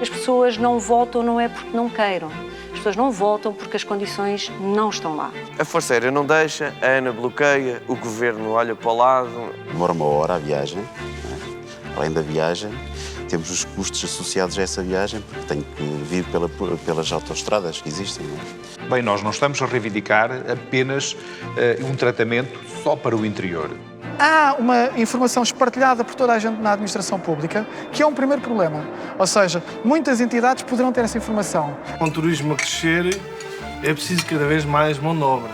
As pessoas não votam não é porque não queiram. As pessoas não votam porque as condições não estão lá. A Força Aérea não deixa, a ANA bloqueia, o Governo olha para o lado. Demora 1 hora a viagem. Além da viagem, temos os custos associados a essa viagem, porque tenho que vir pelas autoestradas que existem. Bem, nós não estamos a reivindicar apenas um tratamento só para o interior. Há uma informação espartilhada por toda a gente na administração pública, que é um primeiro problema. Ou seja, muitas entidades poderão ter essa informação. Com o turismo a crescer, é preciso cada vez mais mão de obra.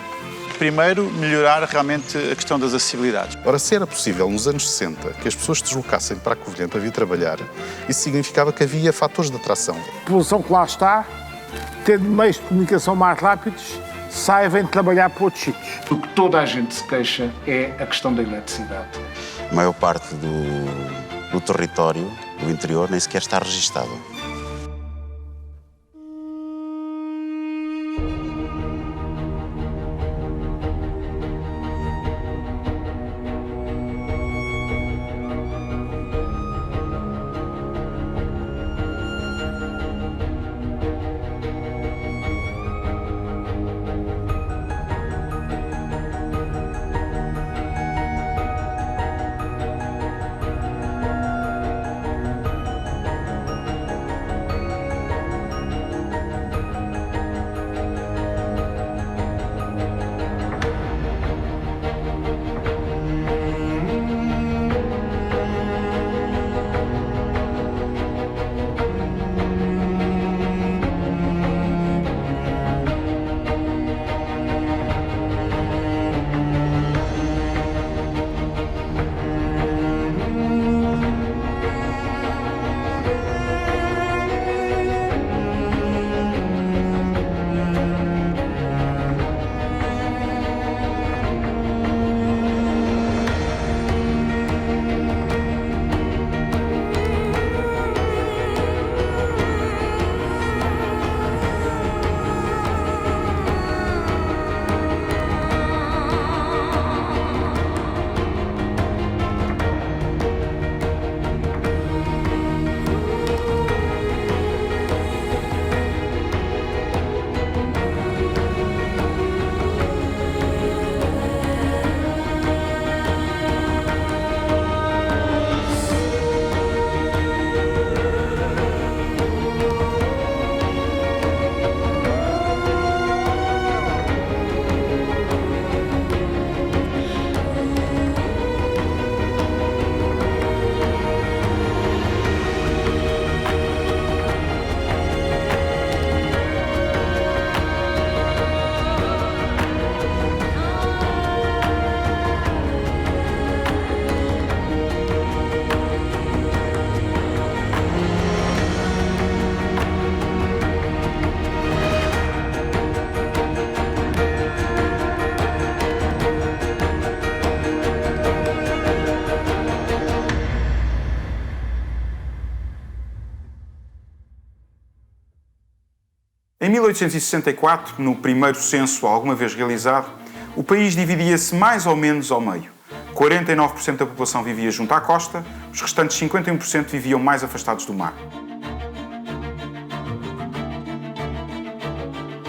Primeiro, melhorar realmente a questão das acessibilidades. Ora, se era possível, nos anos 60, que as pessoas se deslocassem para a Covilhã para vir trabalhar, isso significava que havia fatores de atração. A população que lá está, tendo meios de comunicação mais rápidos, sai e vem trabalhar para outros sítios. O que toda a gente se queixa é a questão da eletricidade. A maior parte do território, do interior, nem sequer está registado. Em 1864, no primeiro censo alguma vez realizado, o país dividia-se mais ou menos ao meio. 49% da população vivia junto à costa, os restantes 51% viviam mais afastados do mar.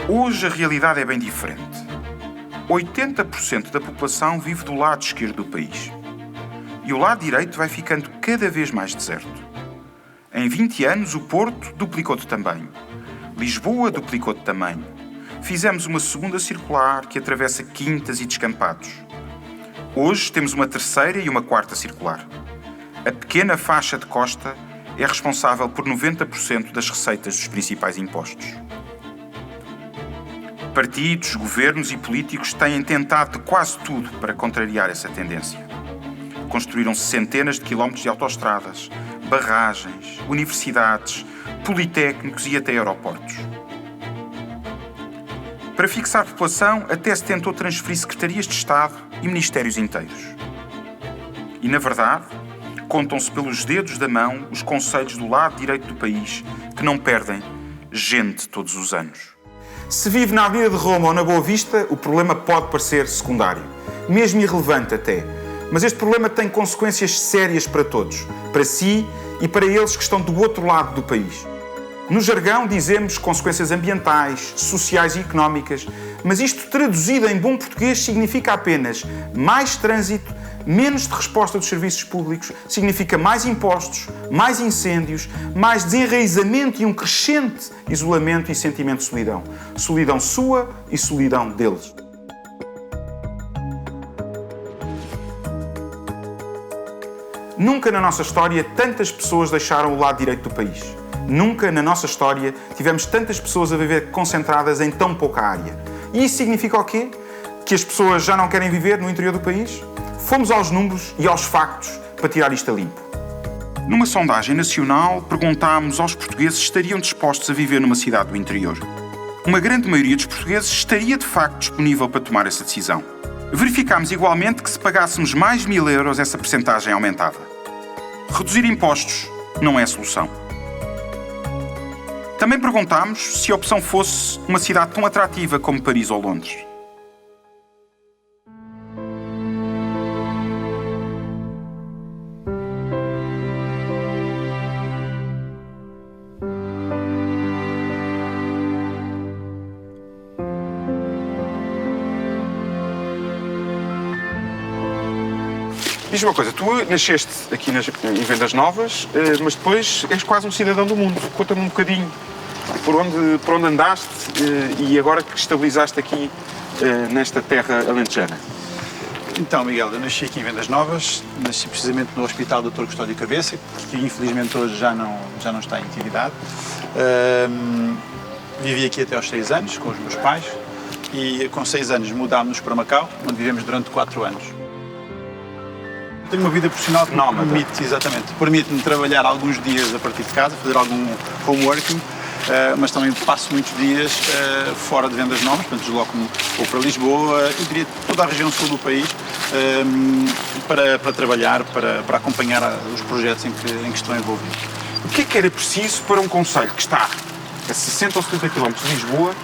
Hoje a realidade é bem diferente. 80% da população vive do lado esquerdo do país. E o lado direito vai ficando cada vez mais deserto. Em 20 anos, o Porto duplicou de tamanho. Lisboa duplicou de tamanho. Fizemos uma segunda circular que atravessa quintas e descampados. Hoje temos uma terceira e uma quarta circular. A pequena faixa de costa é responsável por 90% das receitas dos principais impostos. Partidos, governos e políticos têm tentado de quase tudo para contrariar essa tendência. Construíram-se centenas de quilómetros de autoestradas, barragens, universidades, politécnicos e até aeroportos. Para fixar a população, até se tentou transferir secretarias de Estado e ministérios inteiros. E, na verdade, contam-se pelos dedos da mão os concelhos do lado direito do país que não perdem gente todos os anos. Se vive na Avenida de Roma ou na Boa Vista, o problema pode parecer secundário, mesmo irrelevante até. Mas este problema tem consequências sérias para todos, para si e para eles que estão do outro lado do país. No jargão dizemos consequências ambientais, sociais e económicas, mas isto traduzido em bom português significa apenas mais trânsito, menos de resposta dos serviços públicos, significa mais impostos, mais incêndios, mais desenraizamento e um crescente isolamento e sentimento de solidão. Solidão sua e solidão deles. Nunca na nossa história tantas pessoas deixaram o lado direito do país. Nunca na nossa história tivemos tantas pessoas a viver concentradas em tão pouca área. E isso significa o quê? Que as pessoas já não querem viver no interior do país? Fomos aos números e aos factos para tirar isto a limpo. Numa sondagem nacional, perguntámos aos portugueses se estariam dispostos a viver numa cidade do interior. Uma grande maioria dos portugueses estaria de facto disponível para tomar essa decisão. Verificámos igualmente que se pagássemos mais 1.000 euros, essa percentagem aumentava. Reduzir impostos não é a solução. Também perguntámos se a opção fosse uma cidade tão atrativa como Paris ou Londres. Diz-me uma coisa, tu nasceste aqui em Vendas Novas, mas depois és quase um cidadão do mundo. Conta-me um bocadinho por onde andaste e agora que estabilizaste aqui nesta terra alentejana. Então, Miguel, eu nasci aqui em Vendas Novas, nasci precisamente no Hospital Dr. Custódio Cabeça, que infelizmente hoje já não está em atividade. Vivi aqui até aos 6 anos com os meus pais e com 6 anos mudámos-nos para Macau, onde vivemos durante 4 anos. Tenho uma vida profissional que permite-me trabalhar alguns dias a partir de casa, fazer algum homeworking, mas também passo muitos dias fora de Vendas Novas, portanto desloco-me ou para Lisboa, eu diria toda a região sul do país, para trabalhar, para acompanhar os projetos em que estou envolvido. O que é que era preciso para um concelho que está a 60 ou 70 km de Lisboa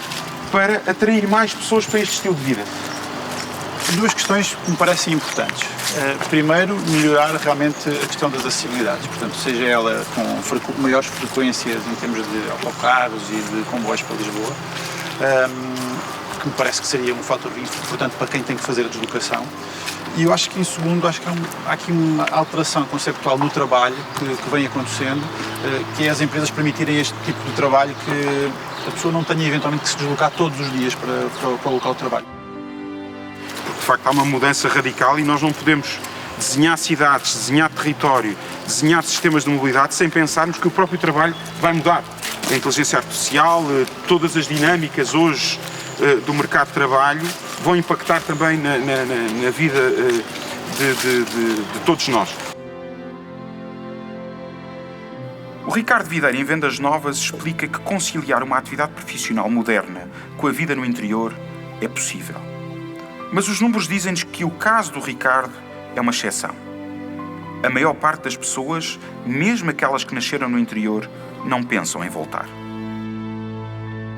para atrair mais pessoas para este estilo de vida? Duas questões que me parecem importantes. Primeiro, melhorar realmente a questão das acessibilidades, portanto, seja ela com maiores frequências em termos de autocarros e de comboios para Lisboa, que me parece que seria um fator importante para quem tem que fazer a deslocação. E eu acho que, em segundo, há aqui uma alteração conceptual no trabalho que vem acontecendo, que é as empresas permitirem este tipo de trabalho que a pessoa não tenha eventualmente que se deslocar todos os dias para o local de trabalho. De facto, há uma mudança radical e nós não podemos desenhar cidades, desenhar território, desenhar sistemas de mobilidade sem pensarmos que o próprio trabalho vai mudar. A inteligência artificial, todas as dinâmicas hoje do mercado de trabalho vão impactar também na vida de todos nós. O Ricardo Videira, em Vendas Novas, explica que conciliar uma atividade profissional moderna com a vida no interior é possível. Mas os números dizem-nos que o caso do Ricardo é uma exceção. A maior parte das pessoas, mesmo aquelas que nasceram no interior, não pensam em voltar.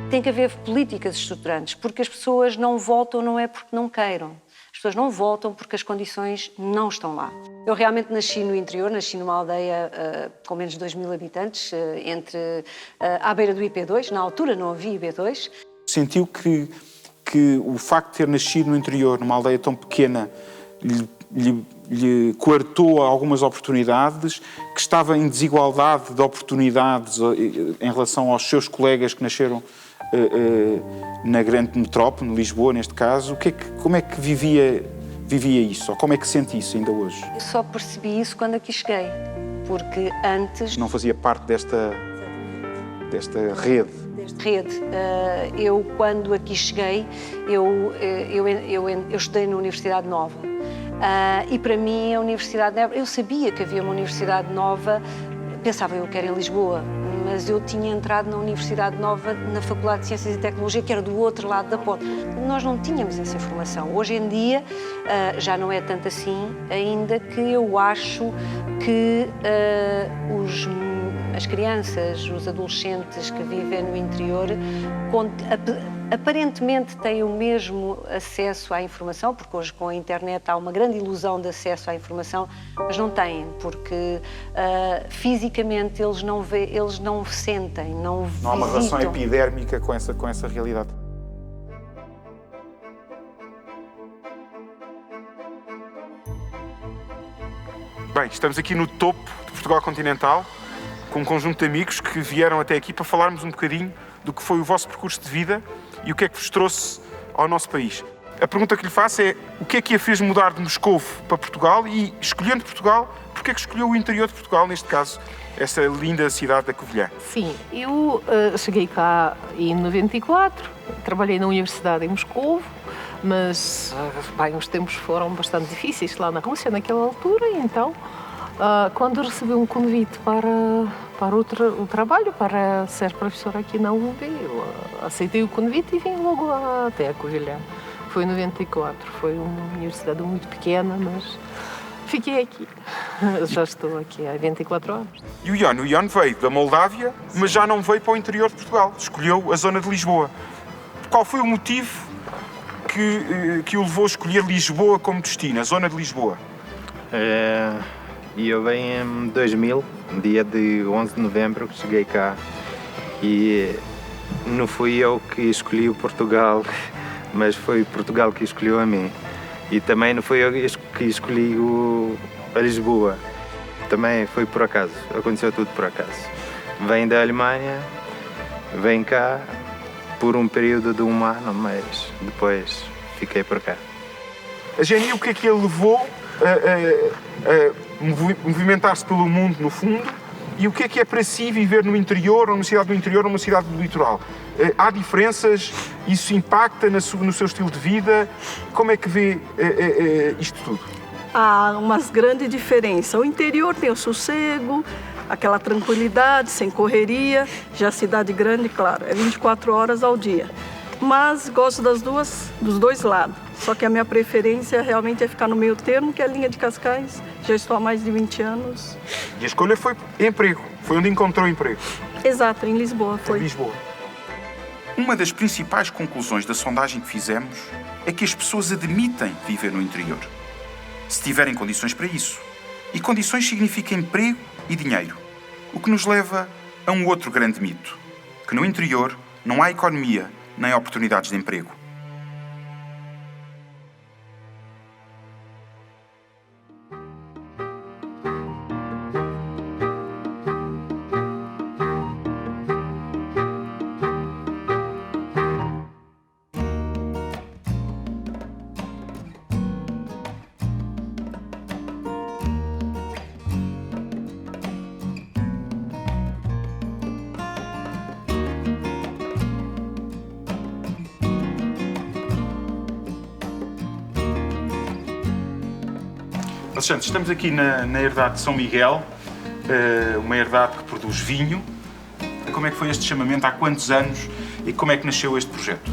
Tem que haver políticas estruturantes, porque as pessoas não voltam não é porque não queiram. As pessoas não voltam porque as condições não estão lá. Eu realmente nasci no interior, nasci numa aldeia com menos de 2.000 habitantes, à beira do IP2, na altura não havia IP2. Sentiu que o facto de ter nascido no interior, numa aldeia tão pequena, lhe coartou algumas oportunidades, que estava em desigualdade de oportunidades em relação aos seus colegas que nasceram na grande metrópole, em Lisboa, neste caso. Como é que vivia isso? Ou como é que sente isso ainda hoje? Eu só percebi isso quando aqui cheguei, porque antes... Não fazia parte desta rede? Eu, quando aqui cheguei, eu estudei na Universidade Nova. E para mim, a Universidade Nova, eu sabia que havia uma Universidade Nova, pensava eu quero em Lisboa, mas eu tinha entrado na Universidade Nova, na Faculdade de Ciências e Tecnologia, que era do outro lado da ponte. Nós não tínhamos essa informação. Hoje em dia, já não é tanto assim, ainda que eu acho que as crianças, os adolescentes que vivem no interior, aparentemente têm o mesmo acesso à informação, porque hoje com a internet há uma grande ilusão de acesso à informação, mas não têm, porque fisicamente eles não sentem, não visitam. Não há uma relação epidérmica com essa realidade. Bem, estamos aqui no topo de Portugal continental, com um conjunto de amigos que vieram até aqui para falarmos um bocadinho do que foi o vosso percurso de vida e o que é que vos trouxe ao nosso país. A pergunta que lhe faço é o que é que a fez mudar de Moscovo para Portugal e, escolhendo Portugal, porque é que escolheu o interior de Portugal, neste caso, essa linda cidade da Covilhã? Sim, eu cheguei cá em 94, trabalhei na Universidade em Moscovo, mas bem, os tempos foram bastante difíceis lá na Rússia naquela altura, e então quando recebi um convite para o trabalho, para ser professora aqui na UB, eu aceitei o convite e vim logo até a Covilhã. Foi em 94, foi uma universidade muito pequena, mas fiquei aqui. Já estou aqui há 24 anos. E o Ion veio da Moldávia, mas já não veio para o interior de Portugal, escolheu a zona de Lisboa. Qual foi o motivo que o levou a escolher Lisboa como destino, a zona de Lisboa? Eu venho em 2000, dia de 11 de novembro, que cheguei cá, e não fui eu que escolhi o Portugal, mas foi Portugal que escolheu a mim. E também não fui eu que escolhi a Lisboa, também foi por acaso, aconteceu tudo por acaso. Venho da Alemanha, venho cá por um período de 1 ano, mas depois fiquei por cá. A Jenny, o que é que a levou a movimentar-se pelo mundo, no fundo, e o que é para si viver no interior, ou numa cidade do interior, ou numa cidade do litoral? Há diferenças? Isso impacta no seu estilo de vida? Como é que vê isto tudo? Há umas grandes diferenças. O interior tem o sossego, aquela tranquilidade, sem correria. Já a cidade grande, claro, é 24 horas ao dia. Mas gosto dos dois lados. Só que a minha preferência realmente é ficar no meio termo, que é a linha de Cascais. Já estou há mais de 20 anos. E a escolha foi emprego, foi onde encontrou emprego. Exato, em Lisboa foi. Em Lisboa. Uma das principais conclusões da sondagem que fizemos é que as pessoas admitem viver no interior, se tiverem condições para isso. E condições significa emprego e dinheiro. O que nos leva a um outro grande mito, que no interior não há economia nem oportunidades de emprego. Alexandre, estamos aqui na herdade de São Miguel, uma herdade que produz vinho. Como é que foi este chamamento? Há quantos anos? E como é que nasceu este projeto?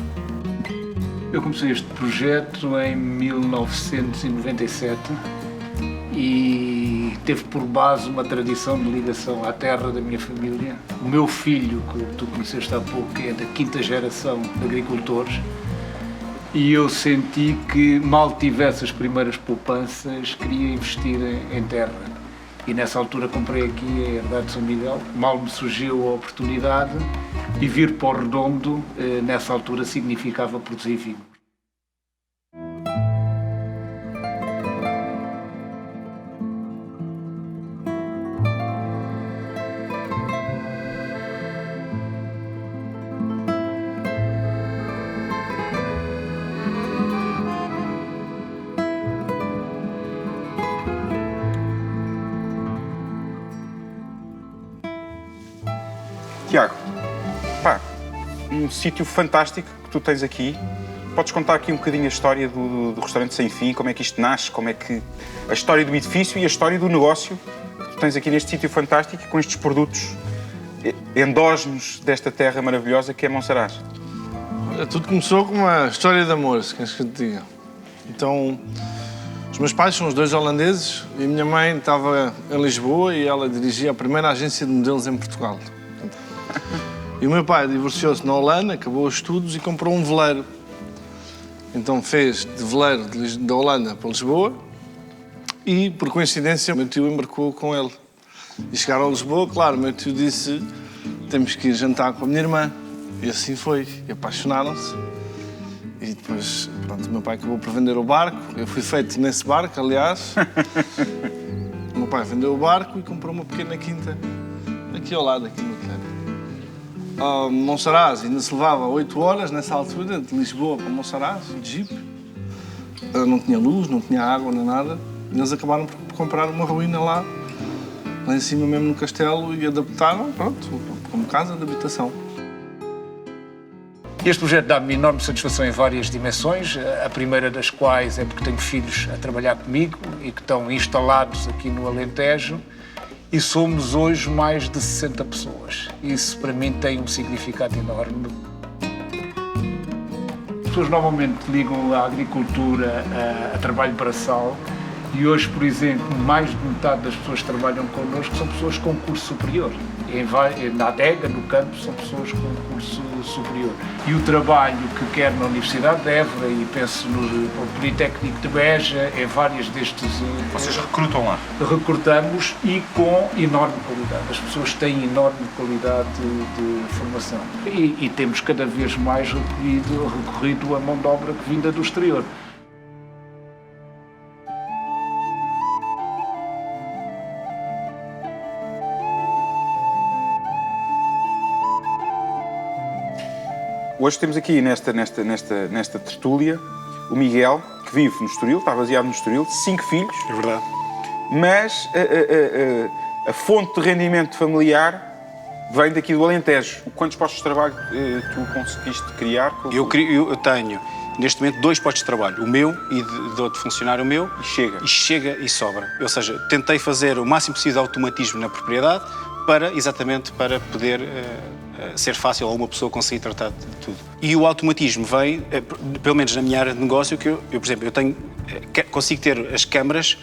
Eu comecei este projeto em 1997 e teve por base uma tradição de ligação à terra da minha família. O meu filho, que tu conheceste há pouco, é da 5ª geração de agricultores. E eu senti que, mal tivesse as primeiras poupanças, queria investir em terra. E nessa altura comprei aqui a herdade de São Miguel. Mal me surgiu a oportunidade e vir para o Redondo, nessa altura, significava produzir vinho. Tiago, um sítio fantástico que tu tens aqui. Podes contar aqui um bocadinho a história do restaurante Sem Fim, como é que isto nasce, como é que a história do edifício e a história do negócio que tu tens aqui neste sítio fantástico, com estes produtos endógenos desta terra maravilhosa que é Monsaraz. Tudo começou com uma história de amor, se queres que eu te diga. Então, os meus pais são os 2 holandeses e a minha mãe estava em Lisboa e ela dirigia a primeira agência de modelos em Portugal. E o meu pai divorciou-se na Holanda, acabou os estudos e comprou um veleiro. Então fez de veleiro da Holanda para Lisboa e, por coincidência, o meu tio embarcou com ele. E chegaram a Lisboa, claro, o meu tio disse: temos que ir jantar com a minha irmã. E assim foi. E apaixonaram-se. E depois, pronto, o meu pai acabou por vender o barco. Eu fui feito nesse barco, aliás. O meu pai vendeu o barco e comprou uma pequena quinta aqui ao lado, aqui no Telhado. Monsaraz ainda se levava 8 horas nessa altura, de Lisboa para Monsaraz, de jipe. Não tinha luz, não tinha água, nem nada. E eles acabaram por comprar uma ruína lá em cima mesmo no castelo, e adaptaram, pronto, como casa de habitação. Este projeto dá-me enorme satisfação em várias dimensões, a primeira das quais é porque tenho filhos a trabalhar comigo e que estão instalados aqui no Alentejo, e somos hoje mais de 60 pessoas. Isso para mim tem um significado enorme. As pessoas normalmente ligam a agricultura a trabalho braçal, e hoje, por exemplo, mais de metade das pessoas que trabalham connosco são pessoas com curso superior. Na adega, no campo, são pessoas com curso superior. E o trabalho que quer na Universidade de Évora, e penso no Politécnico de Beja, é várias destes... Vocês recrutam lá? Recrutamos, e com enorme qualidade. As pessoas têm enorme qualidade de formação. E temos cada vez mais recorrido a mão de obra vinda do exterior. Hoje temos aqui nesta tertúlia o Miguel, que vive no Estoril, está baseado no Estoril, 5 filhos. É verdade. Mas a fonte de rendimento familiar vem daqui do Alentejo. Quantos postos de trabalho tu conseguiste criar? Eu tenho, neste momento, 2 postos de trabalho. O meu e de outro funcionário meu. E chega? E chega e sobra. Ou seja, tentei fazer o máximo possível de automatismo na propriedade exatamente para poder ser fácil a uma pessoa conseguir tratar de tudo. E o automatismo vem, pelo menos na minha área de negócio, que por exemplo, consigo ter as câmaras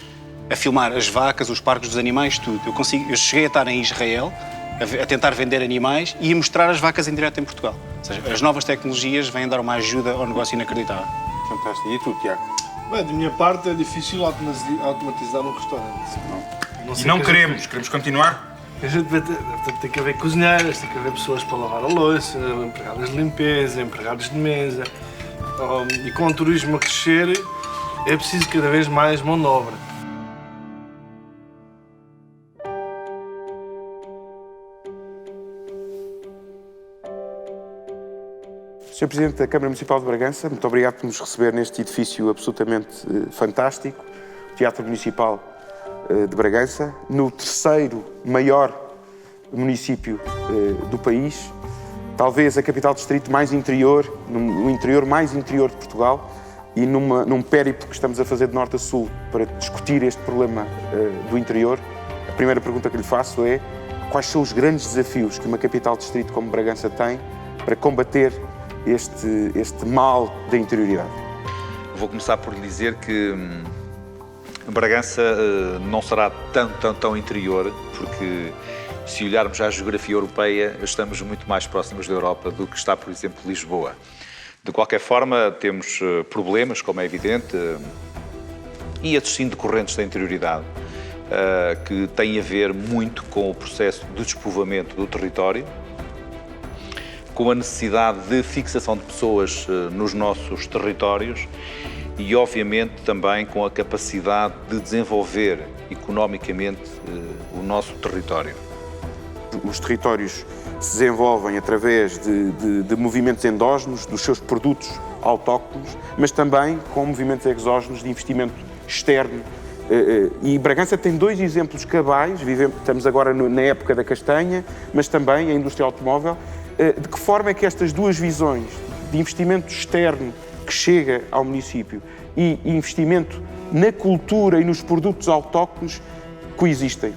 a filmar as vacas, os parques dos animais, tudo. Eu cheguei a estar em Israel a tentar vender animais e a mostrar as vacas em direto em Portugal. Ou seja, as novas tecnologias vêm dar uma ajuda ao negócio inacreditável. Fantástico. E tu, Tiago? Bem, da minha parte é difícil automatizar um restaurante. Não queremos continuar? A gente tem que haver cozinheiras, tem que haver pessoas para lavar a louça, empregadas de limpeza, empregados de mesa. E com o turismo a crescer, é preciso cada vez mais mão de obra. Sr. Presidente da Câmara Municipal de Bragança, muito obrigado por nos receber neste edifício absolutamente fantástico, o Teatro Municipal de Bragança, no 3º maior município do país, talvez a capital distrito mais interior, no interior mais interior de Portugal, e num périplo que estamos a fazer de norte a sul para discutir este problema do interior. A primeira pergunta que lhe faço é: quais são os grandes desafios que uma capital distrito como Bragança tem para combater este mal da interioridade? Vou começar por lhe dizer que Bragança não será tão interior, porque se olharmos à geografia europeia, estamos muito mais próximos da Europa do que está, por exemplo, Lisboa. De qualquer forma, temos problemas, como é evidente, e esses sim decorrentes da interioridade, que têm a ver muito com o processo de despovoamento do território, com a necessidade de fixação de pessoas nos nossos territórios e, obviamente, também com a capacidade de desenvolver economicamente o nosso território. Os territórios se desenvolvem através de movimentos endógenos, dos seus produtos autóctonos, mas também com movimentos exógenos de investimento externo. E Bragança tem 2 exemplos cabais, estamos agora na época da castanha, mas também a indústria automóvel. De que forma é que estas 2 visões de investimento externo que chega ao município e investimento na cultura e nos produtos autóctonos coexistem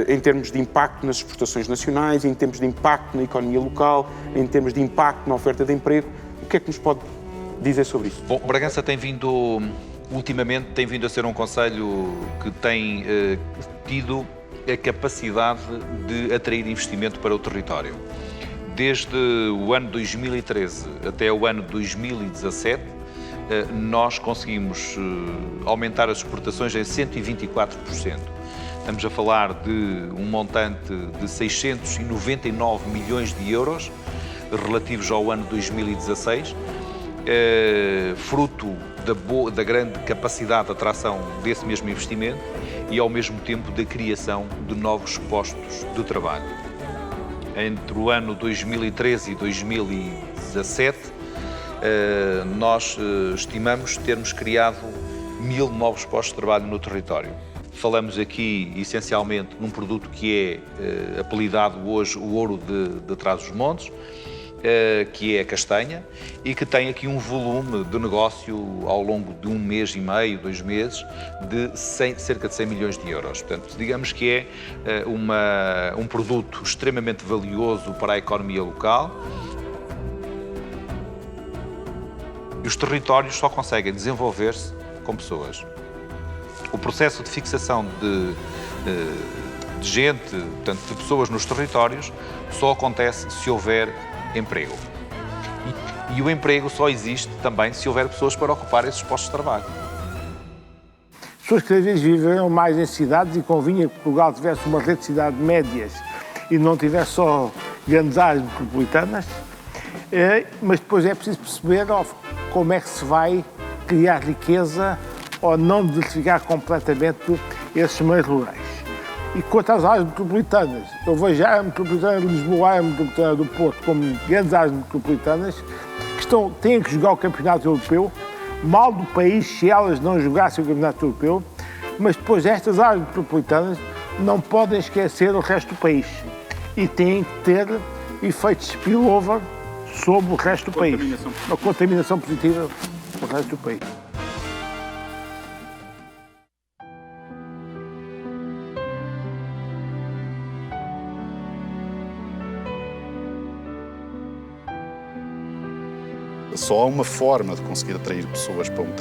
em termos de impacto nas exportações nacionais, em termos de impacto na economia local, em termos de impacto na oferta de emprego? O que é que nos pode dizer sobre isso? Bom, Bragança ultimamente tem vindo a ser um concelho que tem tido a capacidade de atrair investimento para o território. Desde o ano 2013 até o ano 2017, nós conseguimos aumentar as exportações em 124%. Estamos a falar de um montante de 699 milhões de euros relativos ao ano 2016, fruto da grande capacidade de atração desse mesmo investimento e, ao mesmo tempo, da criação de novos postos de trabalho. Entre o ano 2013 e 2017, nós estimamos termos criado 1000 novos postos de trabalho no território. Falamos aqui, essencialmente, num produto que é apelidado hoje o ouro de Trás-os-Montes, que é a castanha, e que tem aqui um volume de negócio ao longo de 1 mês e meio, 2 meses, de cerca de 100 milhões de euros. Portanto, digamos que é um produto extremamente valioso para a economia local. E os territórios só conseguem desenvolver-se com pessoas. O processo de fixação de gente, portanto, de pessoas nos territórios, só acontece se houver emprego. E o emprego só existe também se houver pessoas para ocupar esses postos de trabalho. As pessoas cada vez viveram mais em cidades e convinha que Portugal tivesse uma rede de cidades médias e não tivesse só grandes áreas metropolitanas, mas depois é preciso perceber como é que se vai criar riqueza ou não diversificar completamente esses meios rurais. E quanto às áreas metropolitanas, eu vejo a área metropolitana de Lisboa, a área metropolitana do Porto como grandes áreas metropolitanas que têm que jogar o campeonato europeu, mal do país se elas não jogassem o campeonato europeu, mas depois estas áreas metropolitanas não podem esquecer o resto do país e têm que ter efeitos spillover sobre o resto do país. Uma contaminação positiva do resto do país. Só há uma forma de conseguir atrair pessoas para um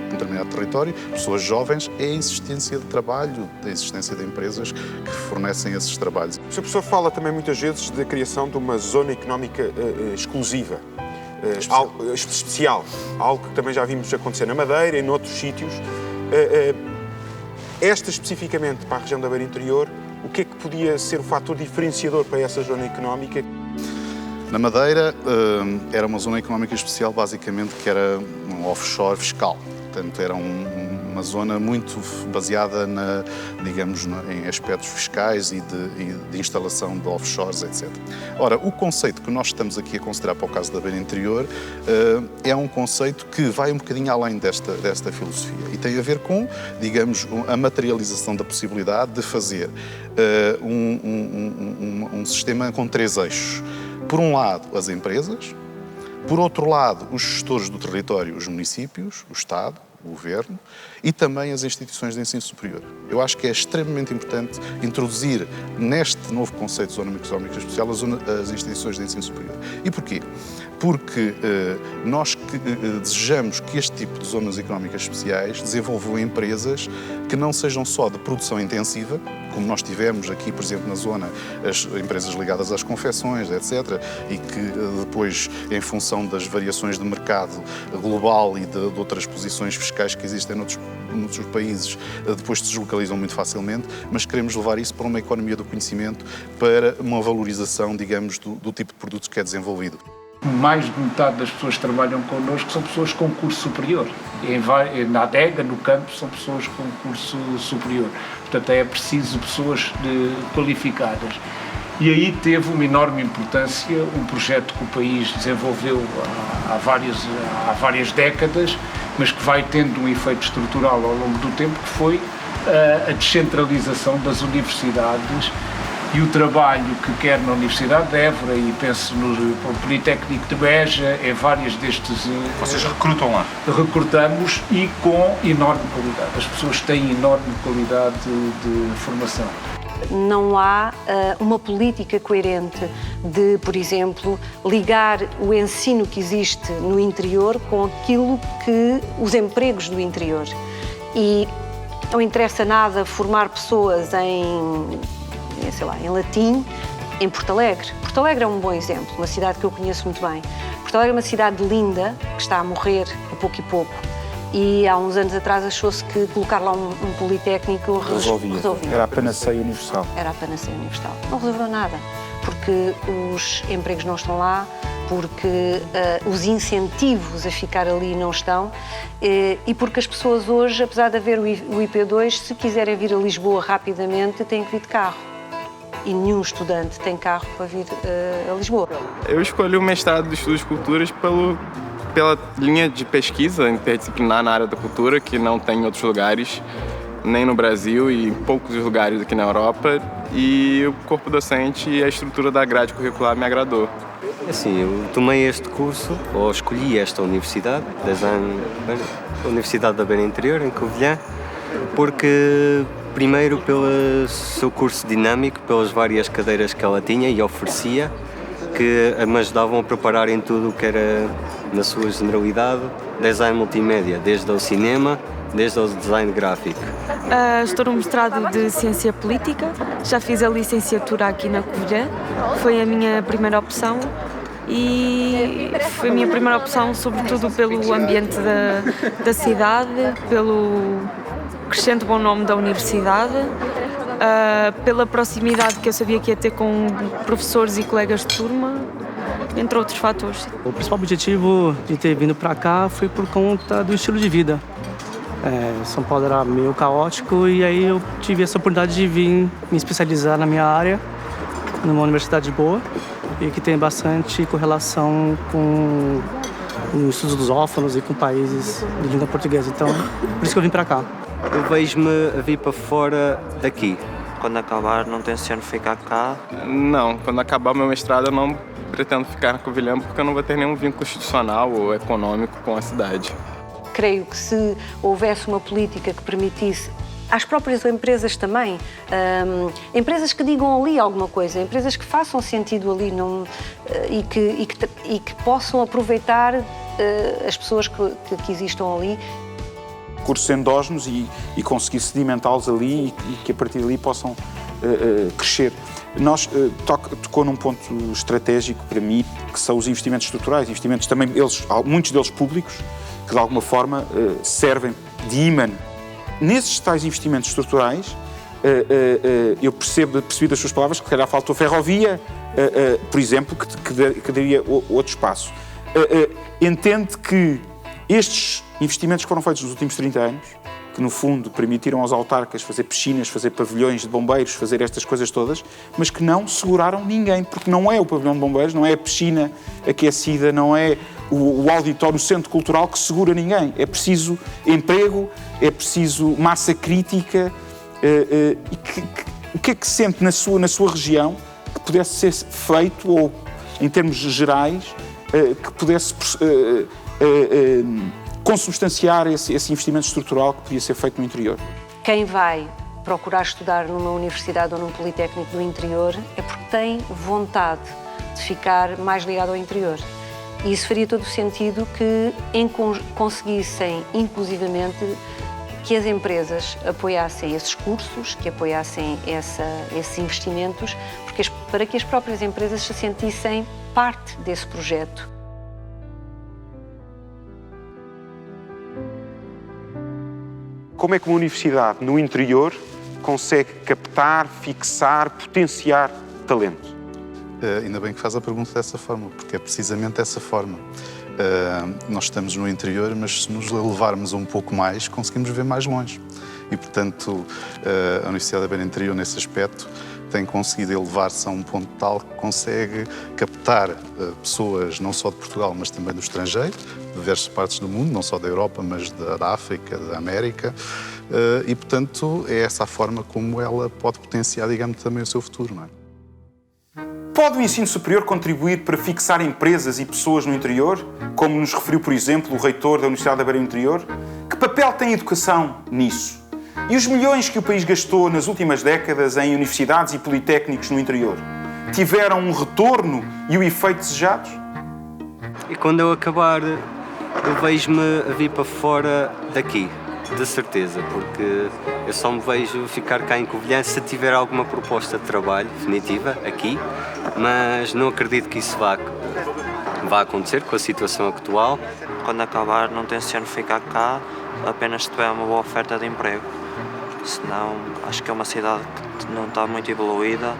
determinado território, pessoas jovens, é a existência de trabalho, a existência de empresas que fornecem esses trabalhos. O Sr. Professor fala também muitas vezes da criação de uma zona económica exclusiva, especial, algo que também já vimos acontecer na Madeira e noutros sítios. Esta especificamente para a região da Beira Interior, o que é que podia ser o fator diferenciador para essa zona económica? Na Madeira era uma zona económica especial, basicamente, que era um offshore fiscal. Portanto, era uma zona muito baseada, em aspectos fiscais e de instalação de offshores, etc. Ora, o conceito que nós estamos aqui a considerar para o caso da Beira Interior é um conceito que vai um bocadinho além desta filosofia e tem a ver com, digamos, a materialização da possibilidade de fazer um sistema com 3 eixos. Por um lado, as empresas, por outro lado, os gestores do território, os municípios, o Estado, o Governo e também as instituições de ensino superior. Eu acho que é extremamente importante introduzir neste novo conceito de zona económica especial as instituições de ensino superior. E porquê? Porque nós desejamos que este tipo de zonas económicas especiais desenvolvam empresas que não sejam só de produção intensiva, como nós tivemos aqui, por exemplo, na zona, as empresas ligadas às confecções, etc., e que depois, em função das variações de mercado global e de outras posições fiscais que existem noutros países, depois se deslocalizam muito facilmente, mas queremos levar isso para uma economia do conhecimento, para uma valorização, digamos, do tipo de produtos que é desenvolvido. Mais de metade das pessoas que trabalham connosco são pessoas com curso superior. Na adega, no campo, são pessoas com curso superior. Portanto, é preciso pessoas qualificadas. E aí teve uma enorme importância um projeto que o país desenvolveu há várias décadas, mas que vai tendo um efeito estrutural ao longo do tempo, que foi a descentralização das universidades e o trabalho que quer na Universidade de Évora e penso no Politécnico de Beja, vários destes... Vocês recrutam lá? Recrutamos e com enorme qualidade. As pessoas têm enorme qualidade de formação. Não há uma política coerente de, por exemplo, ligar o ensino que existe no interior com aquilo que os empregos do interior. E não interessa nada formar pessoas em latim, em Porto Alegre. Porto Alegre é um bom exemplo, uma cidade que eu conheço muito bem. Porto Alegre é uma cidade linda, que está a morrer a pouco e pouco. E há uns anos atrás achou-se que colocar lá um politécnico resolvia. Era a panaceia universal. Era a panaceia universal. Não resolveu nada, porque os empregos não estão lá, porque os incentivos a ficar ali não estão e porque as pessoas hoje, apesar de haver o IP2, se quiserem vir a Lisboa rapidamente, têm que vir de carro. E nenhum estudante tem carro para vir a Lisboa. Eu escolhi o mestrado de Estudos de Culturas pela linha de pesquisa interdisciplinar na área da cultura, que não tem em outros lugares, nem no Brasil e em poucos lugares aqui na Europa. E o corpo docente e a estrutura da grade curricular me agradou. Assim, eu tomei este curso, ou escolhi esta universidade, a Universidade da Beira Interior, em Covilhã, porque, primeiro, pelo seu curso dinâmico, pelas várias cadeiras que ela tinha e oferecia, que me ajudavam a preparar em tudo o que era, na sua generalidade, design multimédia, desde ao cinema, desde ao design gráfico. Estou no mestrado de Ciência Política, já fiz a licenciatura aqui na Covilhã, foi a minha primeira opção e foi a minha primeira opção sobretudo pelo ambiente da cidade, pelo crescente bom nome da universidade, pela proximidade que eu sabia que ia ter com professores e colegas de turma, entre outros fatores. O principal objetivo de ter vindo para cá foi por conta do estilo de vida. São Paulo era meio caótico e aí eu tive essa oportunidade de vir me especializar na minha área, numa universidade boa e que tem bastante correlação com estudos lusófonos e com países de língua portuguesa. Então, por isso que eu vim para cá. Eu vejo-me a vir para fora daqui. Quando acabar, não tenciono ficar cá? Não, quando acabar o meu mestrado eu não pretendo ficar na Covilhã porque eu não vou ter nenhum vínculo institucional ou econômico com a cidade. Creio que se houvesse uma política que permitisse às próprias empresas também, empresas que digam ali alguma coisa, empresas que façam sentido ali e que possam aproveitar as pessoas que existam ali. Cursos endógenos e conseguir sedimentá-los ali e que a partir dali possam crescer. Tocou num ponto estratégico para mim, que são os investimentos estruturais, investimentos também, muitos deles públicos, que de alguma forma servem de imã. Nesses tais investimentos estruturais, eu percebi das suas palavras que se calhar faltou ferrovia, por exemplo, que daria outro espaço. Entende que estes investimentos que foram feitos nos últimos 30 anos, que no fundo permitiram aos autarcas fazer piscinas, fazer pavilhões de bombeiros, fazer estas coisas todas, mas que não seguraram ninguém, porque não é o pavilhão de bombeiros, não é a piscina aquecida, não é o auditório, o centro cultural que segura ninguém. É preciso emprego, é preciso massa crítica. O que é que sente na sua região que pudesse ser feito, ou em termos gerais, que pudesse consubstanciar esse investimento estrutural que podia ser feito no interior? Quem vai procurar estudar numa universidade ou num politécnico do interior é porque tem vontade de ficar mais ligado ao interior. E isso faria todo o sentido que conseguissem, inclusivamente, que as empresas apoiassem esses cursos, que apoiassem esses investimentos, para que as próprias empresas se sentissem parte desse projeto. Como é que uma universidade no interior consegue captar, fixar, potenciar talento? Ainda bem que faz a pergunta dessa forma, porque é precisamente dessa forma. Nós estamos no interior, mas se nos elevarmos um pouco mais, conseguimos ver mais longe. E, portanto, a Universidade da Beira Interior, nesse aspecto, tem conseguido elevar-se a um ponto tal que consegue captar pessoas não só de Portugal, mas também do estrangeiro, de diversas partes do mundo, não só da Europa, mas da África, da América. E, portanto, é essa a forma como ela pode potenciar, digamos, também o seu futuro, não é? Pode o ensino superior contribuir para fixar empresas e pessoas no interior, como nos referiu, por exemplo, o reitor da Universidade da Beira Interior? Que papel tem a educação nisso? E os milhões que o país gastou nas últimas décadas em universidades e politécnicos no interior tiveram um retorno e o efeito desejado? E quando eu acabar, eu vejo-me a vir para fora daqui, de certeza, porque Eu só me vejo ficar cá em Covilhã se tiver alguma proposta de trabalho definitiva aqui, mas não acredito que isso vá acontecer com a situação atual. Quando acabar, não tenciono ficar cá, apenas se tiver uma boa oferta de emprego. Senão, acho que é uma cidade que não está muito evoluída.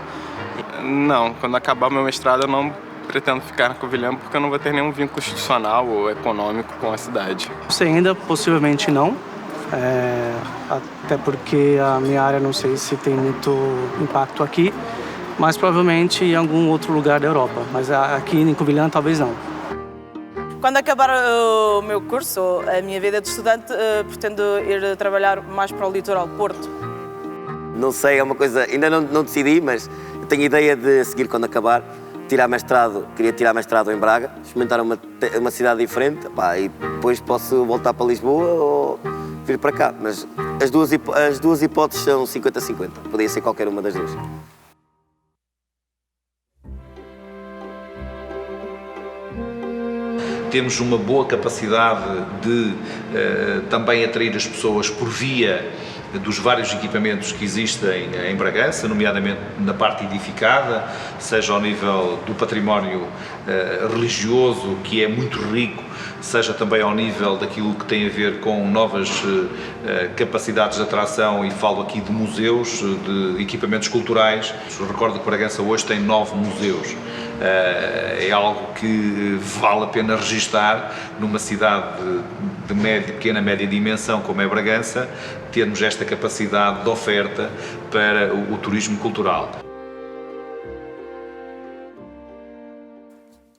Não, quando acabar o meu mestrado eu não pretendo ficar na Covilhã porque eu não vou ter nenhum vínculo institucional ou econômico com a cidade. Não sei ainda, possivelmente não. Até porque a minha área não sei se tem muito impacto aqui, mas provavelmente em algum outro lugar da Europa. Mas aqui em Covilhã talvez não. Quando acabar o meu curso, a minha vida de estudante, pretendo ir trabalhar mais para o litoral, Porto. Não sei, é uma coisa, ainda não decidi, mas eu tenho ideia de seguir quando acabar, queria tirar mestrado em Braga, experimentar uma cidade diferente, e depois posso voltar para Lisboa ou vir para cá. Mas as duas hipóteses são 50-50, podia ser qualquer uma das duas. Temos uma boa capacidade de também atrair as pessoas por via dos vários equipamentos que existem em Bragança, nomeadamente na parte edificada, seja ao nível do património religioso, que é muito rico, seja também ao nível daquilo que tem a ver com novas capacidades de atração, e falo aqui de museus, de equipamentos culturais. Eu recordo que Bragança hoje tem 9 museus. É algo que vale a pena registar numa cidade de pequena, média dimensão como é Bragança, termos esta capacidade de oferta para o turismo cultural.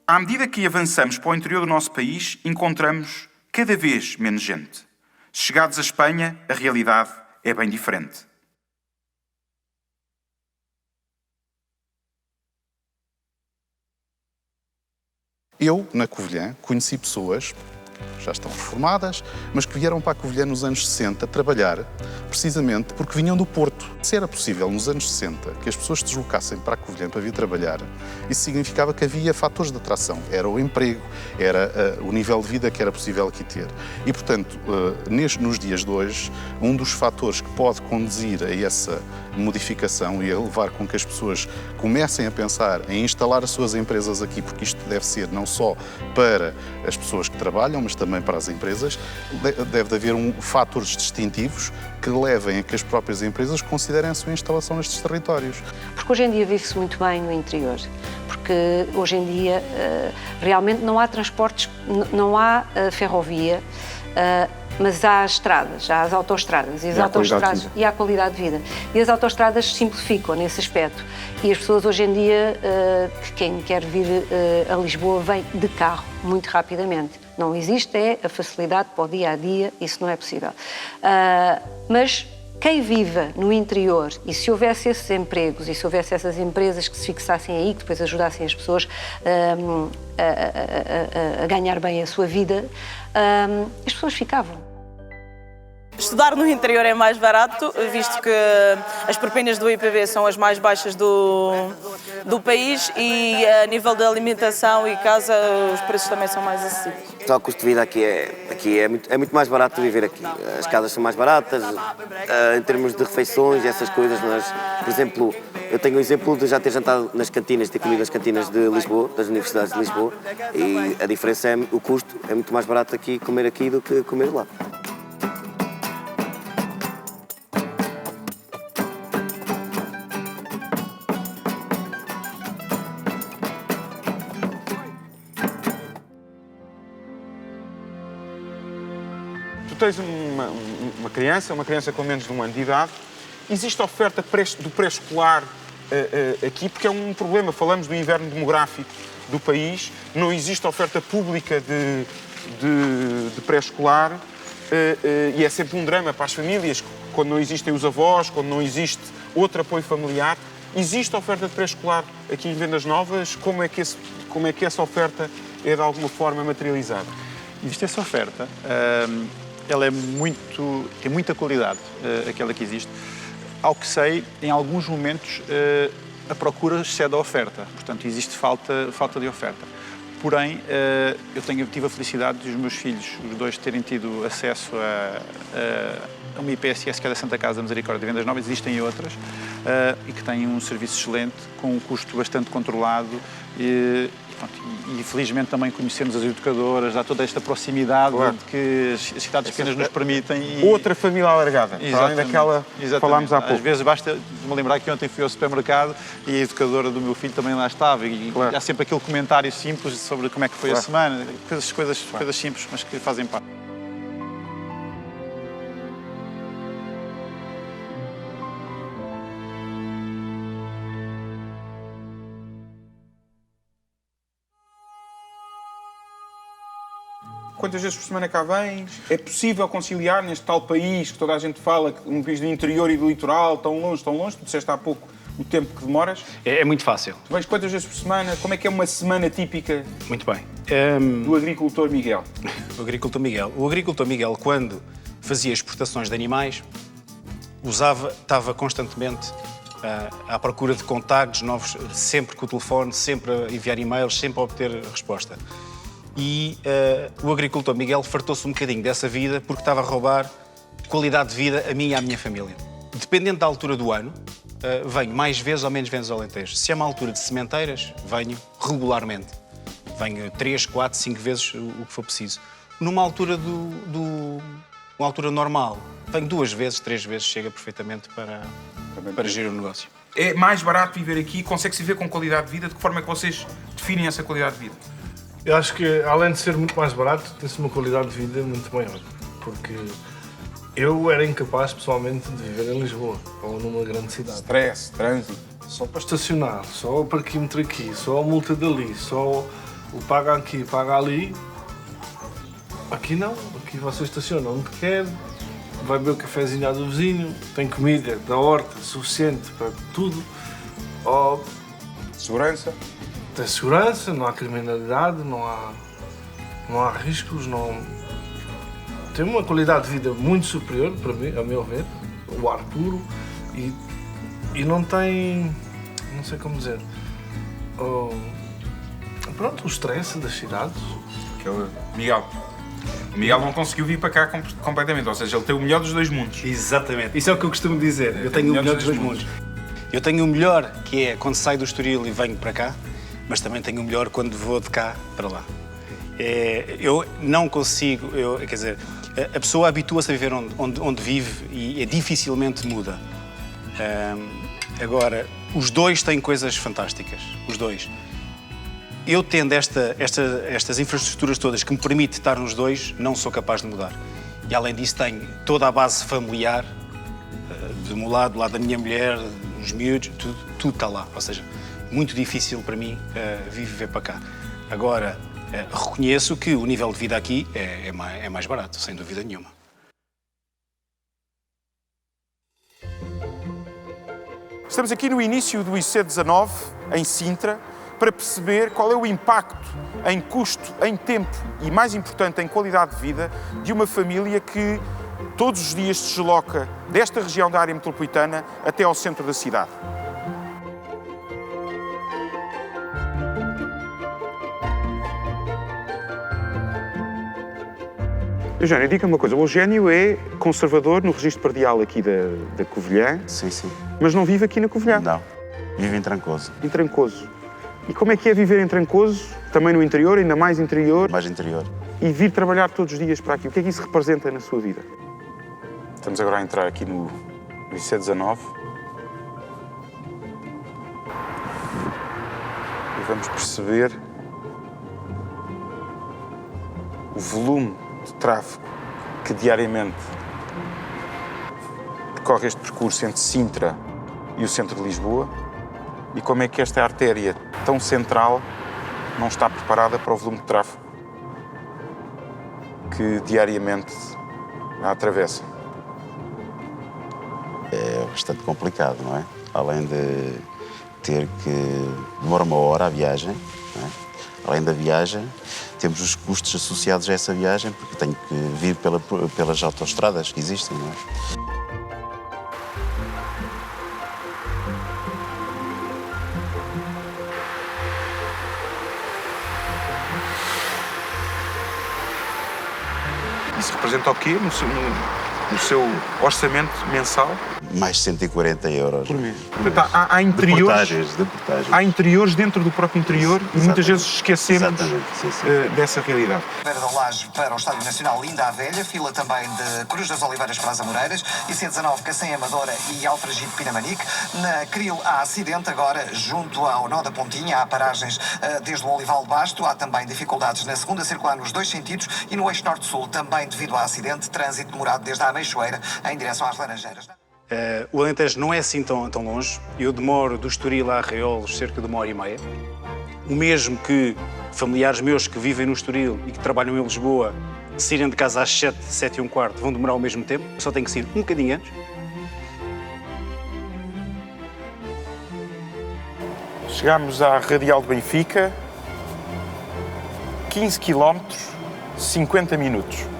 À medida que avançamos para o interior do nosso país, encontramos cada vez menos gente. Chegados à Espanha, a realidade é bem diferente. Eu, na Covilhã, conheci pessoas, já estão reformadas, mas que vieram para a Covilhã nos anos 60 trabalhar, precisamente porque vinham do Porto. Se era possível, nos anos 60, que as pessoas se deslocassem para a Covilhã para vir trabalhar, isso significava que havia fatores de atração. Era o emprego, era o nível de vida que era possível aqui ter. E, portanto, nos dias de hoje, um dos fatores que pode conduzir a essa modificação e a levar com que as pessoas comecem a pensar em instalar as suas empresas aqui, porque isto deve ser não só para as pessoas que trabalham, mas também para as empresas, deve haver fatores distintivos que levem a que as próprias empresas considerem a sua instalação nestes territórios. Porque hoje em dia vive-se muito bem no interior, porque hoje em dia realmente não há transportes, não há ferrovia, mas há estradas, há as autoestradas e há qualidade de vida. E as autoestradas simplificam nesse aspecto. E as pessoas hoje em dia, quem quer vir a Lisboa, vem de carro muito rapidamente. Não existe a facilidade para o dia-a-dia, isso não é possível. Mas quem viva no interior, e se houvesse esses empregos e se houvesse essas empresas que se fixassem aí, que depois ajudassem as pessoas a ganhar bem a sua vida, as pessoas ficavam. Estudar no interior é mais barato, visto que as propinas do IPB são as mais baixas do país, e a nível de alimentação e casa os preços também são mais acessíveis. Só o custo de vida aqui é muito mais barato viver aqui. As casas são mais baratas, em termos de refeições e essas coisas, mas, por exemplo, eu tenho o exemplo de já ter jantado nas cantinas, ter comido nas cantinas de Lisboa, das universidades de Lisboa, e a diferença o custo é muito mais barato aqui, comer aqui do que comer lá. Tens uma criança com menos de 1 ano de idade, existe oferta do pré-escolar aqui, porque é um problema. Falamos do inverno demográfico do país, não existe oferta pública de pré-escolar e é sempre um drama para as famílias, quando não existem os avós, quando não existe outro apoio familiar. Existe oferta de pré-escolar aqui em Vendas Novas? Como é que essa oferta é de alguma forma materializada? Existe essa oferta. Ela tem muita qualidade, aquela que existe. Ao que sei, em alguns momentos a procura excede a oferta, portanto existe falta de oferta. Porém, eu tive a felicidade de os meus filhos, os dois, terem tido acesso a uma IPSS que é da Santa Casa da Misericórdia de Vendas Novas, existem outras, e que têm um serviço excelente, com um custo bastante controlado. E felizmente também conhecemos as educadoras, há toda esta proximidade que as cidades pequenas nos permitem. Outra família alargada, além daquela que falámos há pouco. Às vezes basta me lembrar que ontem fui ao supermercado e a educadora do meu filho também lá estava. E há sempre aquele comentário simples sobre como é que foi a semana, coisas simples, mas que fazem parte. Quantas vezes por semana cá vens? É possível conciliar neste tal país que toda a gente fala, um país do interior e do litoral, tão longe, tu disseste há pouco o tempo que demoras? É muito fácil. Tu vens quantas vezes por semana? Como é que é uma semana típica Muito bem. do agricultor Miguel? O agricultor Miguel, quando fazia exportações de animais, estava constantemente à procura de contactos novos, sempre com o telefone, sempre a enviar e-mails, sempre a obter resposta. E o agricultor Miguel fartou-se um bocadinho dessa vida porque estava a roubar qualidade de vida a mim e à minha família. Dependendo da altura do ano, venho mais vezes ou menos vezes ao Alentejo. Se é uma altura de sementeiras, venho regularmente. Venho 3, 4, 5 vezes o que for preciso. Numa altura uma altura normal, venho 2 vezes, 3 vezes, chega perfeitamente para gerir o negócio. É mais barato viver aqui? Consegue-se viver com qualidade de vida? De que forma é que vocês definem essa qualidade de vida? Eu acho que, além de ser muito mais barato, tem-se uma qualidade de vida muito maior. Porque eu era incapaz, pessoalmente, de viver em Lisboa ou numa grande cidade. Stress, trânsito. Só para estacionar, só o parquímetro aqui, só a multa dali, só o paga aqui, paga ali. Aqui não. Aqui você estaciona onde quer, vai beber o cafezinho lá do vizinho, tem comida da horta suficiente para tudo. Segurança? Tem segurança, não há criminalidade, não há riscos, tem uma qualidade de vida muito superior, para mim, a meu ver, o ar puro e não tem, não sei como dizer, pronto, o stress das cidades. O Miguel não conseguiu vir para cá completamente, ou seja, ele tem o melhor dos dois mundos. Exatamente, isso é o que eu costumo dizer, eu tenho o melhor dos dois mundos. Eu tenho o melhor, que é quando saio do Estoril e venho para cá, mas também tenho o melhor quando vou de cá para lá. Eu não consigo, quer dizer, a pessoa habitua-se a viver onde vive e dificilmente muda. Agora, os dois têm coisas fantásticas, os dois. Eu tendo estas infraestruturas todas que me permite estar nos dois, não sou capaz de mudar. E além disso tenho toda a base familiar, do meu lado, do lado da minha mulher, dos miúdos, tudo está lá. Ou seja, muito difícil para mim viver para cá. Agora, reconheço que o nível de vida aqui é mais barato, sem dúvida nenhuma. Estamos aqui no início do IC19, em Sintra, para perceber qual é o impacto em custo, em tempo e, mais importante, em qualidade de vida de uma família que todos os dias se desloca desta região da área metropolitana até ao centro da cidade. Eugénio, diga-me uma coisa, o Eugénio é conservador no registro predial aqui da Covilhã. Sim, sim. Mas não vive aqui na Covilhã? Não, vive em Trancoso. Em Trancoso. E como é que é viver em Trancoso, também no interior, ainda mais interior? Mais interior. E vir trabalhar todos os dias para aqui, o que é que isso representa na sua vida? Estamos agora a entrar aqui no IC19. E vamos perceber o volume de tráfego que diariamente percorre este percurso entre Sintra e o centro de Lisboa e como é que esta artéria tão central não está preparada para o volume de tráfego que diariamente a atravessa. É bastante complicado, não é? Além de ter que... demora 1 hora a viagem, não é? Além da viagem, temos os custos associados a essa viagem, porque tenho que vir pelas autoestradas que existem, não é? representa o quê no seu orçamento mensal? Mais de 140 euros. Por mês. Portanto, há interiores, Deportagens. há interiores dentro do próprio interior e muitas vezes esquecemos dessa realidade. Da Laje para o Estádio Nacional Linda à Velha, fila também de Cruz das Oliveiras para as Amoreiras, IC19 Cacém Amadora e Alfragide Pinamanique. Na Cril há acidente agora junto ao Nó da Pontinha, há paragens desde o Olival de Basto, há também dificuldades na segunda circular nos dois sentidos e no eixo norte-sul também devido a acidente, trânsito demorado desde a Ameixoeira em direção às Laranjeiras. O Alentejo não é assim tão longe. Eu demoro do Estoril a Arraiolos cerca de 1h30. O mesmo que familiares meus que vivem no Estoril e que trabalham em Lisboa, se irem de casa às 7h15, vão demorar ao mesmo tempo. Eu só tenho que sair um bocadinho antes. Chegámos à Radial de Benfica, 15 km, 50 minutos.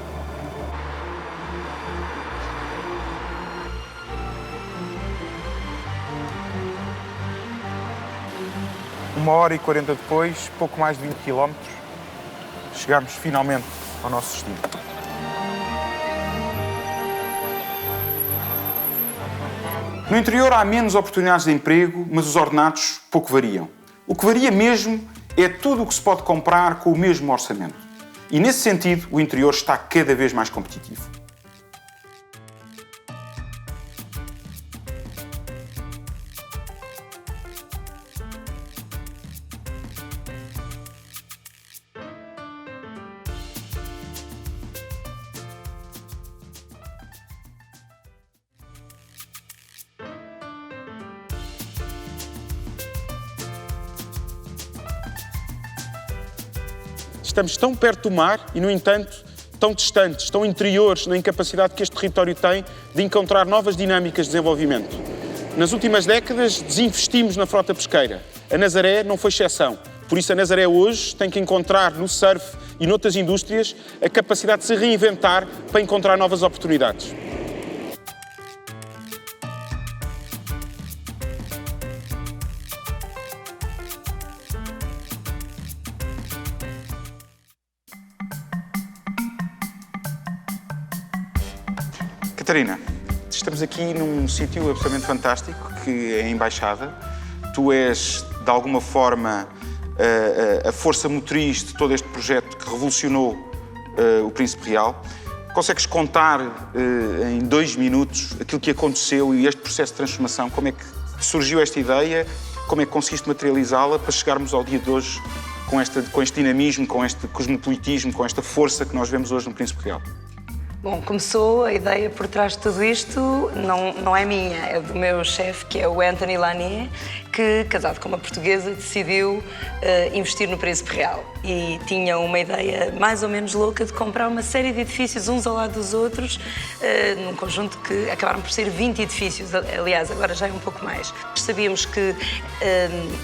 Uma hora e 40 depois, pouco mais de 20 km, chegámos finalmente ao nosso destino. No interior há menos oportunidades de emprego, mas os ordenados pouco variam. O que varia mesmo é tudo o que se pode comprar com o mesmo orçamento. E nesse sentido, o interior está cada vez mais competitivo. Estamos tão perto do mar e, no entanto, tão distantes, tão interiores na incapacidade que este território tem de encontrar novas dinâmicas de desenvolvimento. Nas últimas décadas, desinvestimos na frota pesqueira. A Nazaré não foi exceção. Por isso, a Nazaré hoje tem que encontrar no surf e noutras indústrias a capacidade de se reinventar para encontrar novas oportunidades. Catarina, estamos aqui num sítio absolutamente fantástico, que é a Embaixada. Tu és, de alguma forma, a força motriz de todo este projeto que revolucionou o Príncipe Real. Consegues contar em 2 minutos aquilo que aconteceu e este processo de transformação? Como é que surgiu esta ideia? Como é que conseguiste materializá-la para chegarmos ao dia de hoje com este dinamismo, com este cosmopolitismo, com esta força que nós vemos hoje no Príncipe Real? Bom, começou a ideia por trás de tudo isto, não é minha, é do meu chefe, que é o Anthony Lanier, que, casado com uma portuguesa, decidiu investir no Príncipe Real. E tinha uma ideia mais ou menos louca de comprar uma série de edifícios uns ao lado dos outros, num conjunto que acabaram por ser 20 edifícios, aliás, agora já é um pouco mais. Sabíamos que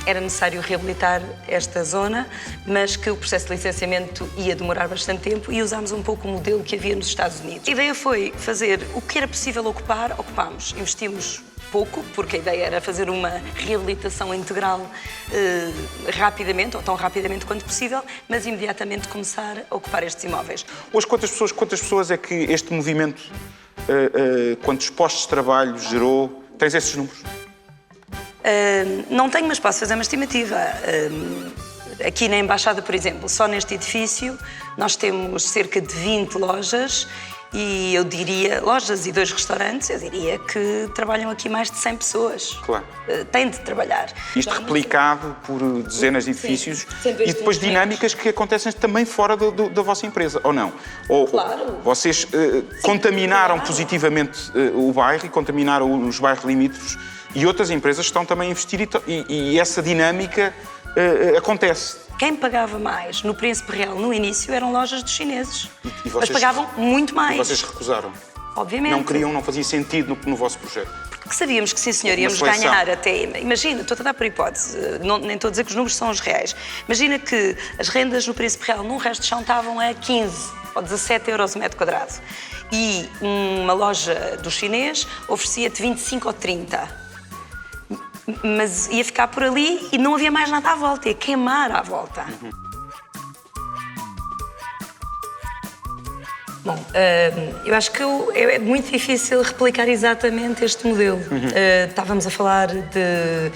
era necessário reabilitar esta zona, mas que o processo de licenciamento ia demorar bastante tempo e usámos um pouco o modelo que havia nos Estados Unidos. A ideia foi fazer o que era possível ocupar, ocupámos. Investimos pouco, porque a ideia era fazer uma reabilitação integral rapidamente, ou tão rapidamente quanto possível, mas imediatamente começar a ocupar estes imóveis. Hoje, quantas pessoas é que este movimento, quantos postos de trabalho gerou? Tens esses números? Não tenho, mas posso fazer uma estimativa. Aqui na Embaixada, por exemplo, só neste edifício, nós temos cerca de 20 lojas e eu diria, lojas e 2 restaurantes, eu diria que trabalham aqui mais de 100 pessoas. Claro. Têm de trabalhar. Isto replicado por dezenas de edifícios e depois dinâmicas que acontecem também fora da vossa empresa, ou não? Claro. Vocês contaminaram positivamente o bairro e contaminaram os bairros limítrofes e outras empresas estão também a investir e essa dinâmica acontece. Quem pagava mais no Príncipe Real no início eram lojas dos chineses. E vocês, mas pagavam muito mais. E vocês recusaram? Obviamente. Não queriam, não fazia sentido no vosso projeto? Porque sabíamos que, sim senhor, íamos ganhar até... Imagina, estou a dar por hipótese, nem estou a dizer que os números são os reais. Imagina que as rendas no Príncipe Real num resto de chão estavam a 15 ou 17 euros o metro quadrado. E uma loja do chinês oferecia-te 25 ou 30. Mas ia ficar por ali e não havia mais nada à volta, ia queimar à volta. Bom, eu acho que é muito difícil replicar exatamente este modelo. Estávamos a falar de...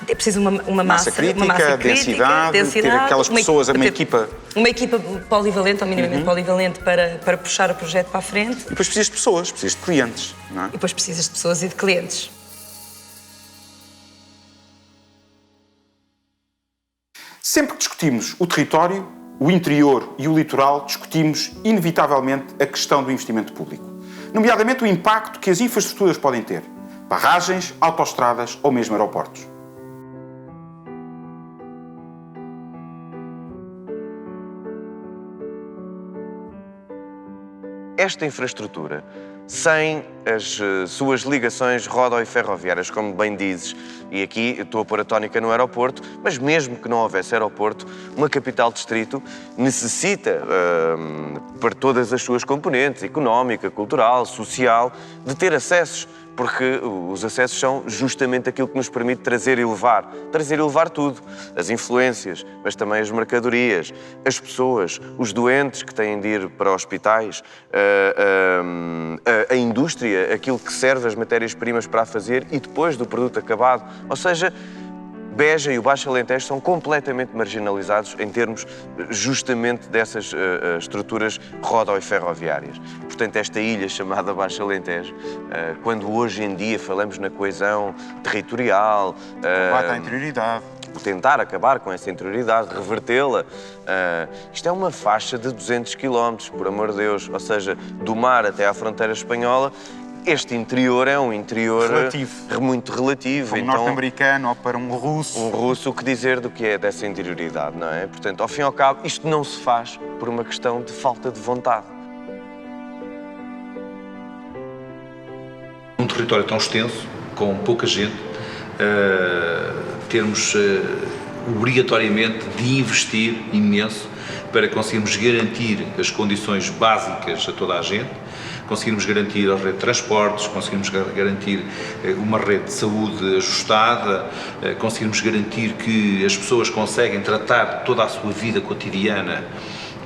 É preciso uma massa crítica, densidade, ter aquelas pessoas, uma equipa... Uma equipa polivalente, ou minimamente polivalente, para puxar o projeto para a frente. E depois precisas de pessoas, precisas de clientes, não é? E depois precisas de pessoas e de clientes. Sempre que discutimos o território, o interior e o litoral, discutimos inevitavelmente a questão do investimento público, nomeadamente o impacto que as infraestruturas podem ter, barragens, autoestradas ou mesmo aeroportos. Esta infraestrutura, sem as suas ligações rodo- e ferroviárias, como bem dizes, e aqui estou a pôr a tónica no aeroporto, mas mesmo que não houvesse aeroporto, uma capital-distrito necessita, para todas as suas componentes, económica, cultural, social, de ter acessos, porque os acessos são justamente aquilo que nos permite trazer e levar tudo, as influências, mas também as mercadorias, as pessoas, os doentes que têm de ir para hospitais, a indústria, aquilo que serve as matérias-primas para a fazer e depois do produto acabado. Ou seja, Beja e o Baixo Alentejo são completamente marginalizados em termos justamente dessas estruturas rodo- e ferroviárias. Portanto, esta ilha chamada Baixo Alentejo, quando hoje em dia falamos na coesão territorial... Combate à interioridade. Tentar acabar com essa interioridade, revertê-la. Isto é uma faixa de 200 km, por amor de Deus, ou seja, do mar até à fronteira espanhola. Este interior é um interior muito relativo. Para um norte-americano ou para um russo. Um russo, o que dizer do que é dessa interioridade, não é? Portanto, ao fim e ao cabo, isto não se faz por uma questão de falta de vontade. Um território tão extenso, com pouca gente, termos obrigatoriamente de investir imenso para conseguirmos garantir as condições básicas a toda a gente, conseguirmos garantir a rede de transportes, conseguirmos garantir uma rede de saúde ajustada, conseguirmos garantir que as pessoas conseguem tratar toda a sua vida cotidiana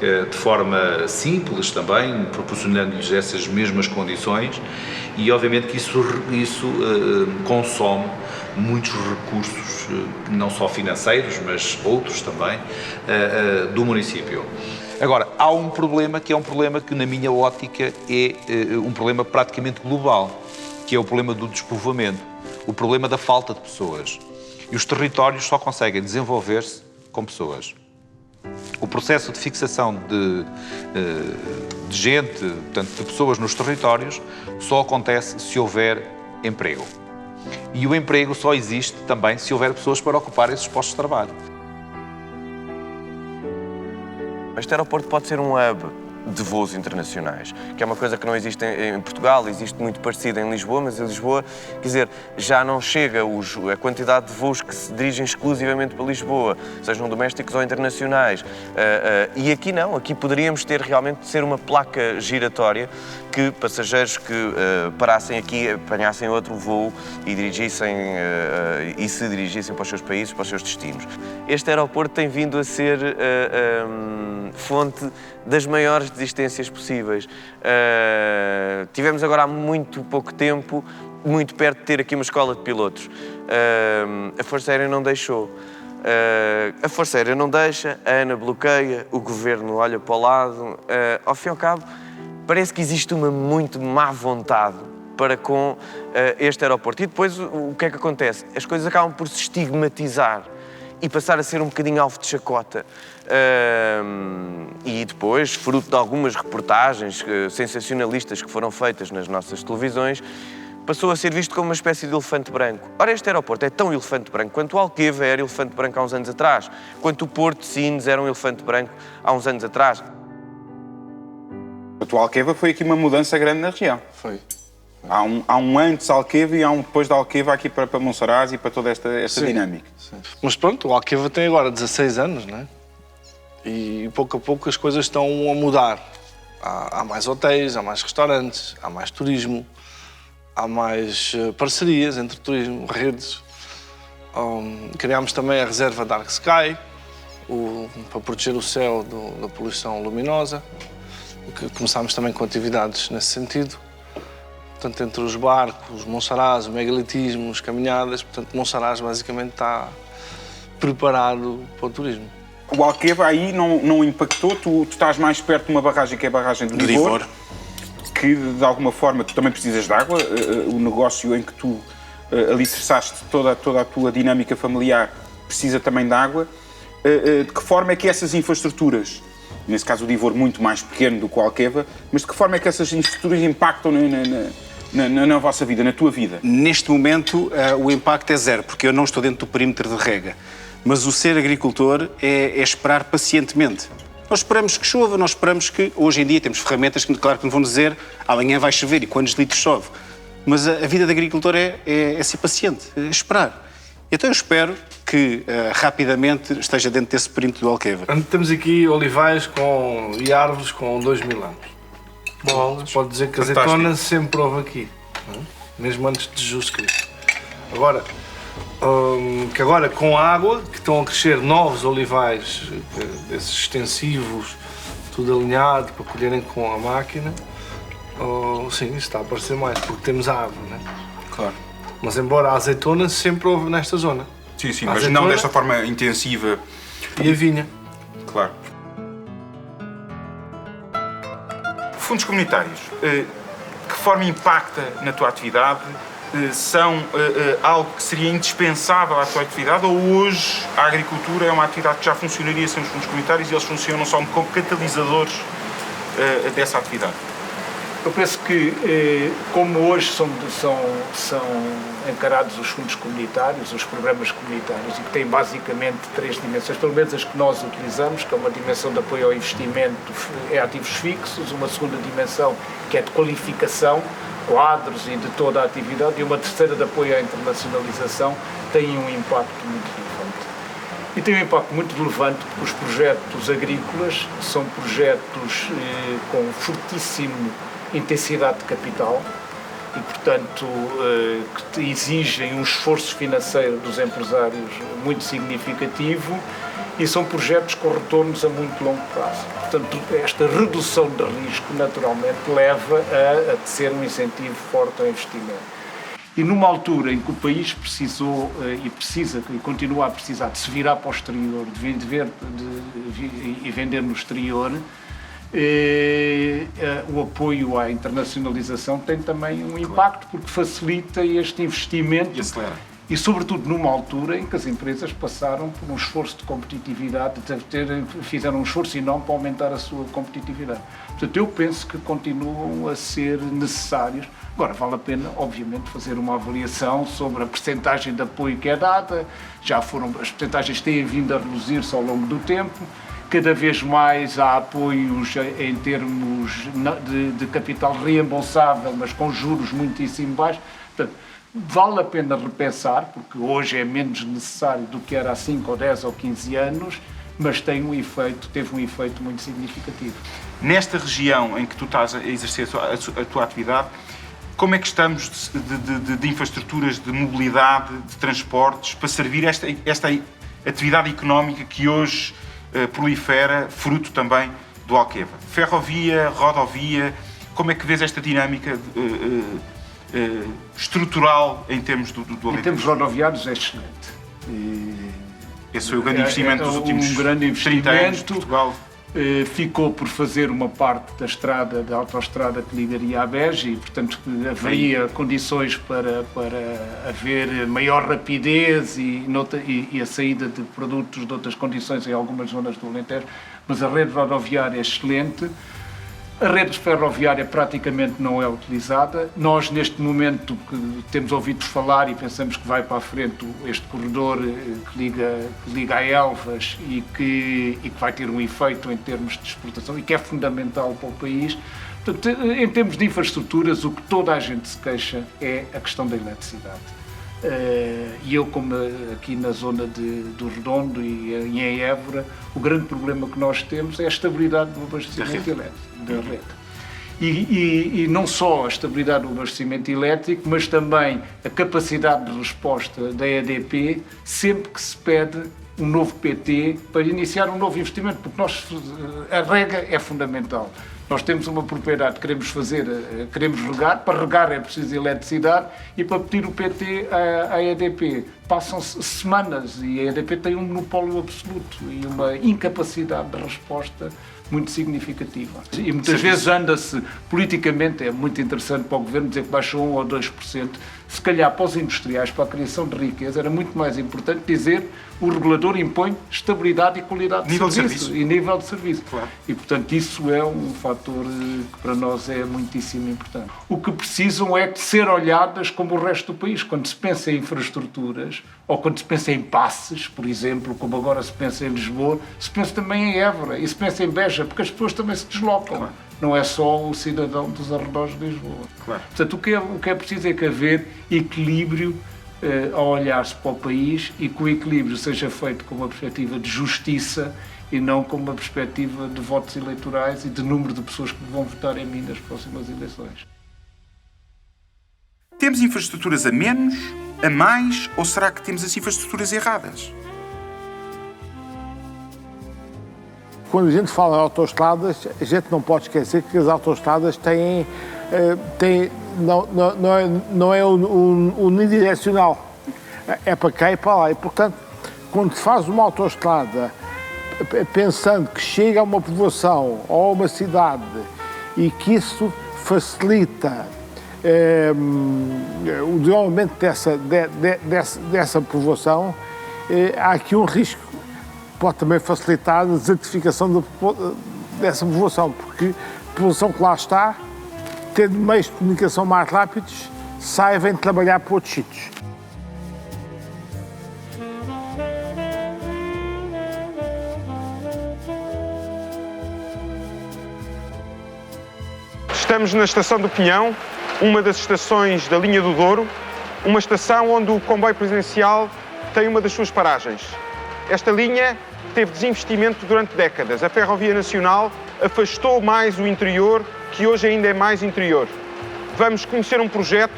de forma simples também, proporcionando-lhes essas mesmas condições, e obviamente que isso consome muitos recursos, não só financeiros, mas outros também, do município. Agora, há um problema que é um problema que, na minha ótica, é um problema praticamente global, que é o problema do despovoamento, o problema da falta de pessoas. E os territórios só conseguem desenvolver-se com pessoas. O processo de fixação de gente, portanto, de pessoas nos territórios, só acontece se houver emprego. E o emprego só existe também se houver pessoas para ocupar esses postos de trabalho. Este aeroporto pode ser um hub de voos internacionais, que é uma coisa que não existe em Portugal, existe muito parecido em Lisboa, mas em Lisboa, quer dizer, já não chega a quantidade de voos que se dirigem exclusivamente para Lisboa, sejam domésticos ou internacionais. E aqui não, aqui poderíamos ter realmente ser uma placa giratória que passageiros que parassem aqui, apanhassem outro voo e se dirigissem para os seus países, para os seus destinos. Este aeroporto tem vindo a ser fonte das maiores desistências possíveis. Tivemos agora há muito pouco tempo, muito perto de ter aqui uma escola de pilotos. A Força Aérea não deixou. A Força Aérea não deixa, a ANA bloqueia, o Governo olha para o lado. Ao fim e ao cabo, parece que existe uma muito má vontade para com este aeroporto. E depois o que é que acontece? As coisas acabam por se estigmatizar e passar a ser um bocadinho alvo de chacota. E depois, fruto de algumas reportagens sensacionalistas que foram feitas nas nossas televisões, passou a ser visto como uma espécie de elefante branco. Ora, este aeroporto é tão elefante branco quanto o Alqueva era elefante branco há uns anos atrás, quanto o Porto de Sines era um elefante branco há uns anos atrás. O Alqueva foi aqui uma mudança grande na região. Foi. Há um antes Alqueva e há um depois da Alqueva aqui para Monsaraz e para toda esta dinâmica. Sim. Mas pronto, o Alqueva tem agora 16 anos, não é? E pouco a pouco as coisas estão a mudar. Há mais hotéis, há mais restaurantes, há mais turismo, há mais parcerias entre turismo, redes. Criámos também a reserva Dark Sky, para proteger o céu da poluição luminosa. Começámos também com atividades nesse sentido. Portanto, entre os barcos, os Monsaraz, o megalitismo, as caminhadas, portanto, Monsaraz basicamente está preparado para o turismo. O Alqueva aí não impactou? Tu estás mais perto de uma barragem que é a barragem do Divor, que de alguma forma tu também precisas de água. O negócio em que tu alicerçaste toda a tua dinâmica familiar precisa também de água. De que forma é que essas infraestruturas, nesse caso o Divor muito mais pequeno do que o Alqueva, mas de que forma é que essas infraestruturas impactam na vossa vida, na tua vida? Neste momento o impacto é zero, porque eu não estou dentro do perímetro de rega. Mas o ser agricultor é esperar pacientemente. Nós esperamos que chova, nós esperamos que... Hoje em dia temos ferramentas que, claro, que não vão dizer amanhã vai chover e quantos litros chove. Mas a vida de agricultor é ser paciente, é esperar. Então eu espero que rapidamente esteja dentro desse perímetro do Alqueva. Temos aqui olivais e árvores com 2000 anos. Bom, pode dizer que a azeitona sempre houve aqui, não é? Mesmo antes de Jesus Cristo. Agora, com a água, que estão a crescer novos olivais, desses extensivos, tudo alinhado para colherem com a máquina, sim, isso está a aparecer mais, porque temos a água, não é? Claro. Mas embora a azeitona sempre houve nesta zona. Sim, mas azeitona, não desta forma intensiva. E a vinha. Claro. Fundos comunitários, de que forma impacta na tua atividade? São algo que seria indispensável à tua atividade, ou hoje a agricultura é uma atividade que já funcionaria sem os fundos comunitários e eles funcionam só como catalisadores dessa atividade? Eu penso que, como hoje são encarados os fundos comunitários, os programas comunitários, e que têm basicamente 3 dimensões, pelo menos as que nós utilizamos, que é uma dimensão de apoio ao investimento em ativos fixos, uma segunda dimensão que é de qualificação, quadros e de toda a atividade, e uma terceira de apoio à internacionalização, tem um impacto muito relevante. E tem um impacto muito relevante porque os projetos agrícolas são projetos com fortíssima intensidade de capital e, portanto, que exigem um esforço financeiro dos empresários muito significativo e são projetos com retornos a muito longo prazo. Portanto, esta redução de risco, naturalmente, leva a ser um incentivo forte ao investimento. E numa altura em que o país precisou e precisa e continua a precisar de se virar para o exterior, de vender no exterior, o apoio à internacionalização tem também um impacto, porque facilita este investimento e acelera. E, sobretudo, numa altura em que as empresas passaram por um esforço de competitividade, fizeram um esforço enorme para aumentar a sua competitividade. Portanto, eu penso que continuam a ser necessários. Agora, vale a pena, obviamente, fazer uma avaliação sobre a percentagem de apoio que é dada. As percentagens têm vindo a reduzir-se ao longo do tempo. Cada vez mais há apoios em termos de capital reembolsável, mas com juros muitíssimo baixos. Portanto, vale a pena repensar, porque hoje é menos necessário do que era há 5 ou 10 ou 15 anos, mas teve um efeito muito significativo. Nesta região em que tu estás a exercer a tua atividade, como é que estamos de infraestruturas, de mobilidade, de transportes, para servir esta atividade económica que hoje prolifera, fruto também do Alqueva? Ferrovia, rodovia, como é que vês esta dinâmica estrutural em termos do Em termos rodoviários é excelente. Esse foi o grande investimento dos últimos 30 anos de Portugal. Ficou por fazer uma parte da autoestrada que ligaria à Beja e, portanto, haveria condições para haver maior rapidez e a saída de produtos de outras condições em algumas zonas do Alentejo, mas a rede rodoviária é excelente. A rede ferroviária praticamente não é utilizada. Nós, neste momento, que temos ouvido falar e pensamos que vai para a frente este corredor que liga a Elvas e que vai ter um efeito em termos de exportação e que é fundamental para o país. Portanto, em termos de infraestruturas, o que toda a gente se queixa é a questão da eletricidade. E eu, como aqui na zona do Redondo e em Évora, o grande problema que nós temos é a estabilidade do abastecimento elétrico, da rede. E não só a estabilidade do abastecimento elétrico, mas também a capacidade de resposta da EDP sempre que se pede um novo PT para iniciar um novo investimento, porque a rega é fundamental. Nós temos uma propriedade que queremos regar, para regar é preciso eletricidade e para pedir o PT à EDP. Passam-se semanas e a EDP tem um monopólio absoluto e uma incapacidade de resposta muito significativa. E muitas vezes anda-se, politicamente, é muito interessante para o Governo dizer que baixou 1 ou 2%. Se calhar para os industriais, para a criação de riqueza, era muito mais importante dizer o regulador impõe estabilidade e qualidade de serviço e nível de serviço. Claro. E, portanto, isso é um fator que para nós é muitíssimo importante. O que precisam é de ser olhadas como o resto do país. Quando se pensa em infraestruturas, ou quando se pensa em passes, por exemplo, como agora se pensa em Lisboa, se pensa também em Évora e se pensa em Beja, porque as pessoas também se deslocam. Claro. Não é só o cidadão dos arredores de Lisboa. Claro. Portanto, o que é preciso é que haver equilíbrio a olhar-se para o país e que o equilíbrio seja feito com uma perspectiva de justiça e não com uma perspectiva de votos eleitorais e de número de pessoas que vão votar em mim nas próximas eleições. Temos infraestruturas a menos, a mais, ou será que temos as infraestruturas erradas? Quando a gente fala em autoestradas, a gente não pode esquecer que as autoestradas não é unidirecional. É para cá e para lá. E, portanto, quando se faz uma autoestrada pensando que chega a uma povoação ou a uma cidade e que isso facilita o desenvolvimento dessa povoação, há aqui um risco. Pode também facilitar a desertificação dessa povoação, porque a população que lá está, tendo meios de comunicação mais rápidos, sai e vem trabalhar para outros sítios. Estamos na Estação do Pinhão, uma das estações da linha do Douro, uma estação onde o comboio presidencial tem uma das suas paragens. Esta linha teve desinvestimento durante décadas. A Ferrovia Nacional afastou mais o interior, que hoje ainda é mais interior. Vamos conhecer um projeto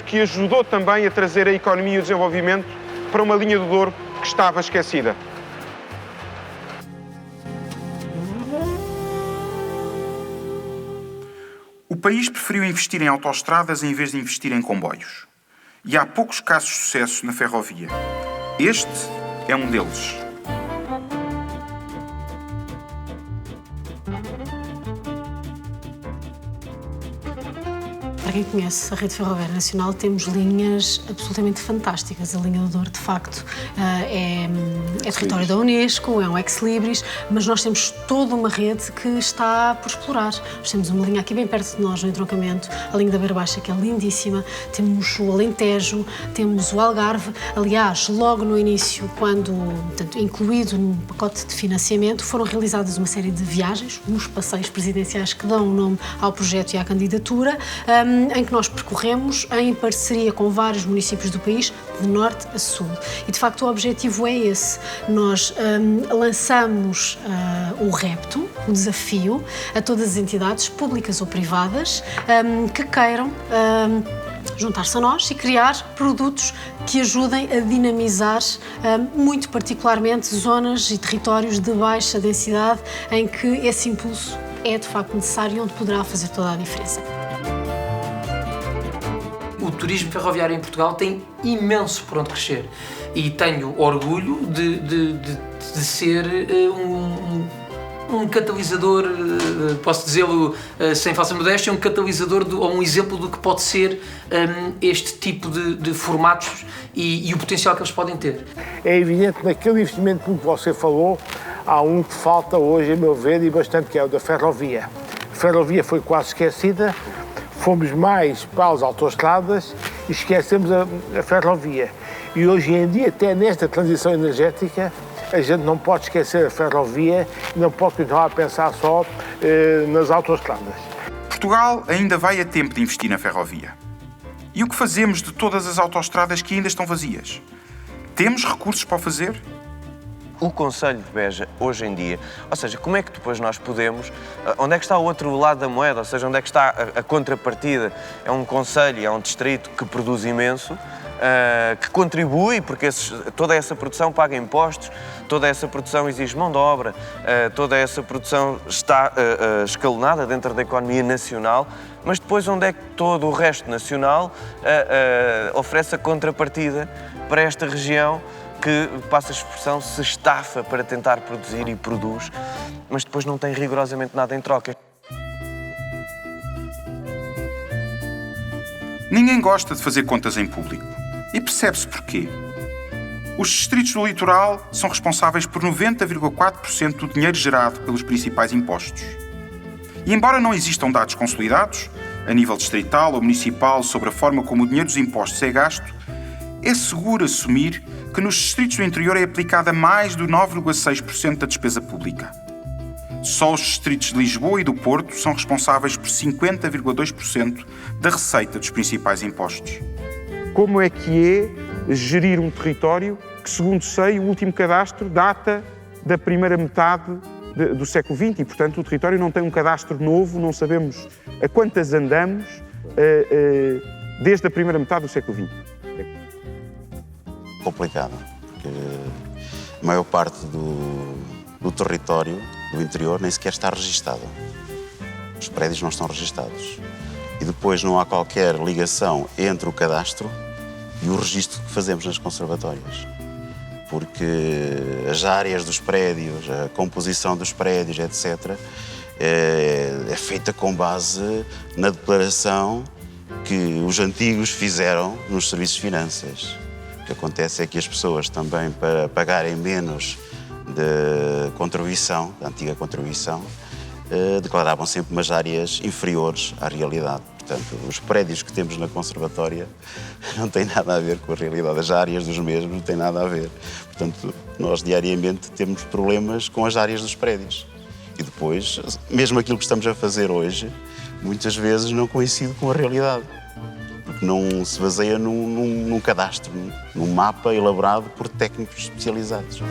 que ajudou também a trazer a economia e o desenvolvimento para uma linha do Douro que estava esquecida. O país preferiu investir em autoestradas em vez de investir em comboios. E há poucos casos de sucesso na ferrovia. Este é um deles. Para quem conhece a Rede Ferroviária Nacional, temos linhas absolutamente fantásticas. A linha do Douro, de facto, é território da Unesco, é um ex-libris, mas nós temos toda uma rede que está por explorar. Nós temos uma linha aqui bem perto de nós, no entroncamento, a linha da Beira Baixa, que é lindíssima, temos o Alentejo, temos o Algarve. Aliás, logo no início, quando, portanto, incluído no pacote de financiamento, foram realizadas uma série de viagens, uns passeios presidenciais que dão o nome ao projeto e à candidatura, em que nós percorremos em parceria com vários municípios do país, de norte a sul. E, de facto, o objetivo é esse. Nós lançamos o repto, o desafio, a todas as entidades, públicas ou privadas, que queiram juntar-se a nós e criar produtos que ajudem a dinamizar, muito particularmente, zonas e territórios de baixa densidade, em que esse impulso é, de facto, necessário e onde poderá fazer toda a diferença. O turismo ferroviário em Portugal tem imenso por onde crescer e tenho orgulho de ser um catalisador, posso dizê-lo sem falsa modéstia, um catalisador ou um exemplo do que pode ser este tipo de formatos e o potencial que eles podem ter. É evidente que naquele investimento que você falou, há um que falta hoje, a meu ver, e bastante, que é o da ferrovia. A ferrovia foi quase esquecida. Fomos mais para as autoestradas e esquecemos a ferrovia. E hoje em dia, até nesta transição energética, a gente não pode esquecer a ferrovia e não pode continuar a pensar só nas autoestradas. Portugal ainda vai a tempo de investir na ferrovia. E o que fazemos de todas as autoestradas que ainda estão vazias? Temos recursos para o fazer? O Concelho de Beja, hoje em dia, ou seja, como é que depois nós podemos, onde é que está o outro lado da moeda, ou seja, onde é que está a contrapartida? É um concelho, é um distrito que produz imenso, que contribui, porque toda essa produção paga impostos, toda essa produção exige mão de obra, toda essa produção está escalonada dentro da economia nacional, mas depois onde é que todo o resto nacional oferece a contrapartida para esta região que, passa a expressão, se estafa para tentar produzir e produz, mas depois não tem rigorosamente nada em troca. Ninguém gosta de fazer contas em público. E percebe-se porquê. Os distritos do litoral são responsáveis por 90,4% do dinheiro gerado pelos principais impostos. E embora não existam dados consolidados, a nível distrital ou municipal, sobre a forma como o dinheiro dos impostos é gasto, é seguro assumir que nos distritos do interior é aplicada mais do 9,6% da despesa pública. Só os distritos de Lisboa e do Porto são responsáveis por 50,2% da receita dos principais impostos. Como é que é gerir um território que, segundo sei, o último cadastro data da primeira metade do século XX e, portanto, o território não tem um cadastro novo, não sabemos a quantas andamos desde a primeira metade do século XX. Complicado, porque a maior parte do território do interior nem sequer está registado. Os prédios não estão registados. E depois não há qualquer ligação entre o cadastro e o registro que fazemos nas conservatórias. Porque as áreas dos prédios, a composição dos prédios, etc., é feita com base na declaração que os antigos fizeram nos serviços de finanças. O que acontece é que as pessoas também, para pagarem menos de contribuição, da antiga contribuição, declaravam sempre umas áreas inferiores à realidade. Portanto, os prédios que temos na conservatória não têm nada a ver com a realidade. As áreas dos mesmos não têm nada a ver. Portanto, nós diariamente temos problemas com as áreas dos prédios. E depois, mesmo aquilo que estamos a fazer hoje, muitas vezes não coincide com a realidade. Porque não se baseia num cadastro, num mapa elaborado por técnicos especializados.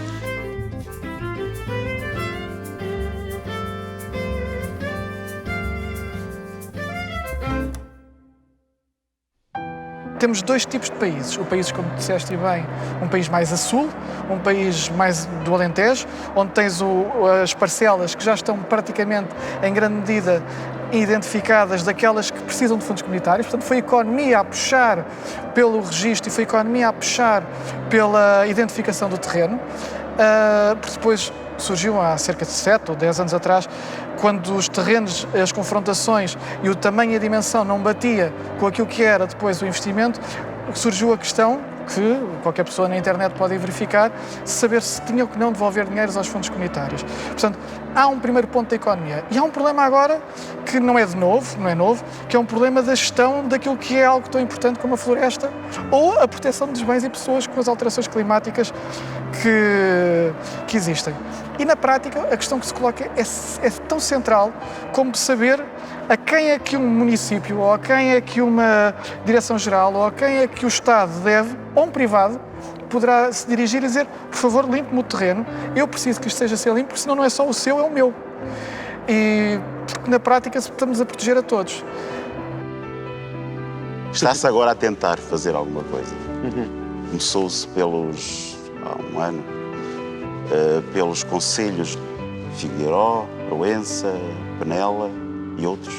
Temos dois tipos de países. O país, como disseste bem, um país mais a sul, um país mais do Alentejo, onde tens as parcelas que já estão praticamente, em grande medida, identificadas daquelas que precisam de fundos comunitários. Portanto, foi a economia a puxar pelo registro e foi a economia a puxar pela identificação do terreno. Depois surgiu há cerca de 7 ou 10 anos atrás, quando os terrenos, as confrontações e o tamanho e a dimensão não batia com aquilo que era depois o investimento, surgiu a questão, que qualquer pessoa na internet pode verificar, saber se tinham que não devolver dinheiros aos fundos comunitários. Portanto, há um primeiro ponto da economia. E há um problema agora, que não é novo, que é um problema da gestão daquilo que é algo tão importante como a floresta ou a proteção dos bens e pessoas com as alterações climáticas que existem. E na prática, a questão que se coloca é tão central como saber a quem é que um município, ou a quem é que uma direção-geral, ou a quem é que o Estado deve, ou um privado, poderá se dirigir e dizer: por favor, limpe-me o terreno, eu preciso que isto esteja a ser limpo, porque senão não é só o seu, é o meu. E na prática estamos a proteger a todos. Está-se agora a tentar fazer alguma coisa. Começou-se há um ano, pelos concelhos Figueiró, Proença, Penela e outros.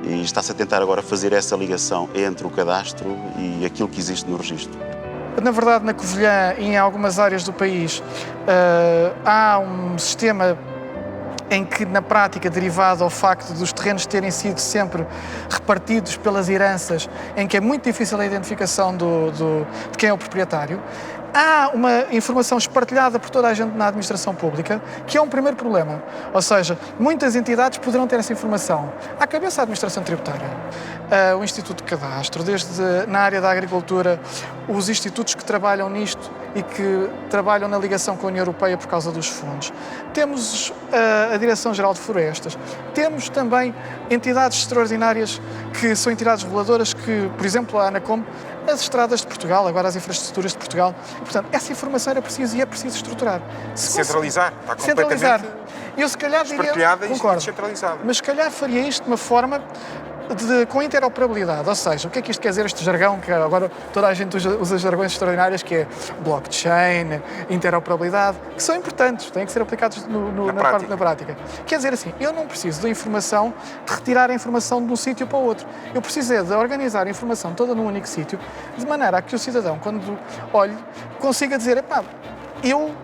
E está-se a tentar agora fazer essa ligação entre o cadastro e aquilo que existe no registro. Na verdade, na Covilhã e em algumas áreas do país, há um sistema em que, na prática, derivado ao facto dos terrenos terem sido sempre repartidos pelas heranças, em que é muito difícil a identificação de quem é o proprietário, há uma informação espartilhada por toda a gente na administração pública, que é um primeiro problema. Ou seja, muitas entidades poderão ter essa informação. À cabeça da administração tributária, o Instituto de Cadastro, desde na área da agricultura, os institutos que trabalham nisto e que trabalham na ligação com a União Europeia por causa dos fundos. Temos a Direção-Geral de Florestas. Temos também entidades extraordinárias que são entidades reguladoras que, por exemplo, a ANACOM, as estradas de Portugal, agora as infraestruturas de Portugal. Portanto, essa informação era preciso e é preciso estruturar. Centralizar, está completamente centralizar. Eu se calhar diria, espartilhada e concordo, descentralizada. mas se calhar faria isto de uma forma com interoperabilidade, ou seja, o que é que isto quer dizer, este jargão, que agora toda a gente usa jargões extraordinários, que é blockchain, interoperabilidade, que são importantes, têm que ser aplicados na prática. Quer dizer assim, eu não preciso da informação, de retirar a informação de um sítio para o outro. Eu preciso de organizar a informação toda num único sítio, de maneira a que o cidadão, quando olhe, consiga dizer, epá, eu...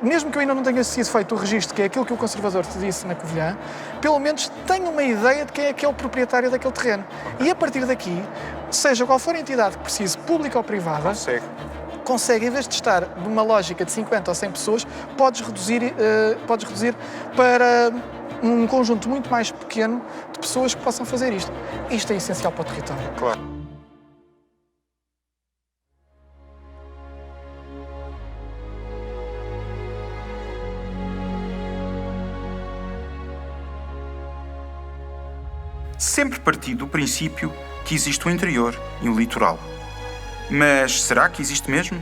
mesmo que eu ainda não tenha sido feito o registro, que é aquilo que o conservador te disse na Covilhã, pelo menos tenho uma ideia de quem é que é o proprietário daquele terreno. E a partir daqui, seja qual for a entidade que precise, pública ou privada, consegue, em vez de estar numa lógica de 50 ou 100 pessoas, podes reduzir para um conjunto muito mais pequeno de pessoas que possam fazer isto. Isto é essencial para o território. Claro. Sempre parti do princípio que existe o interior e o litoral. Mas será que existe mesmo?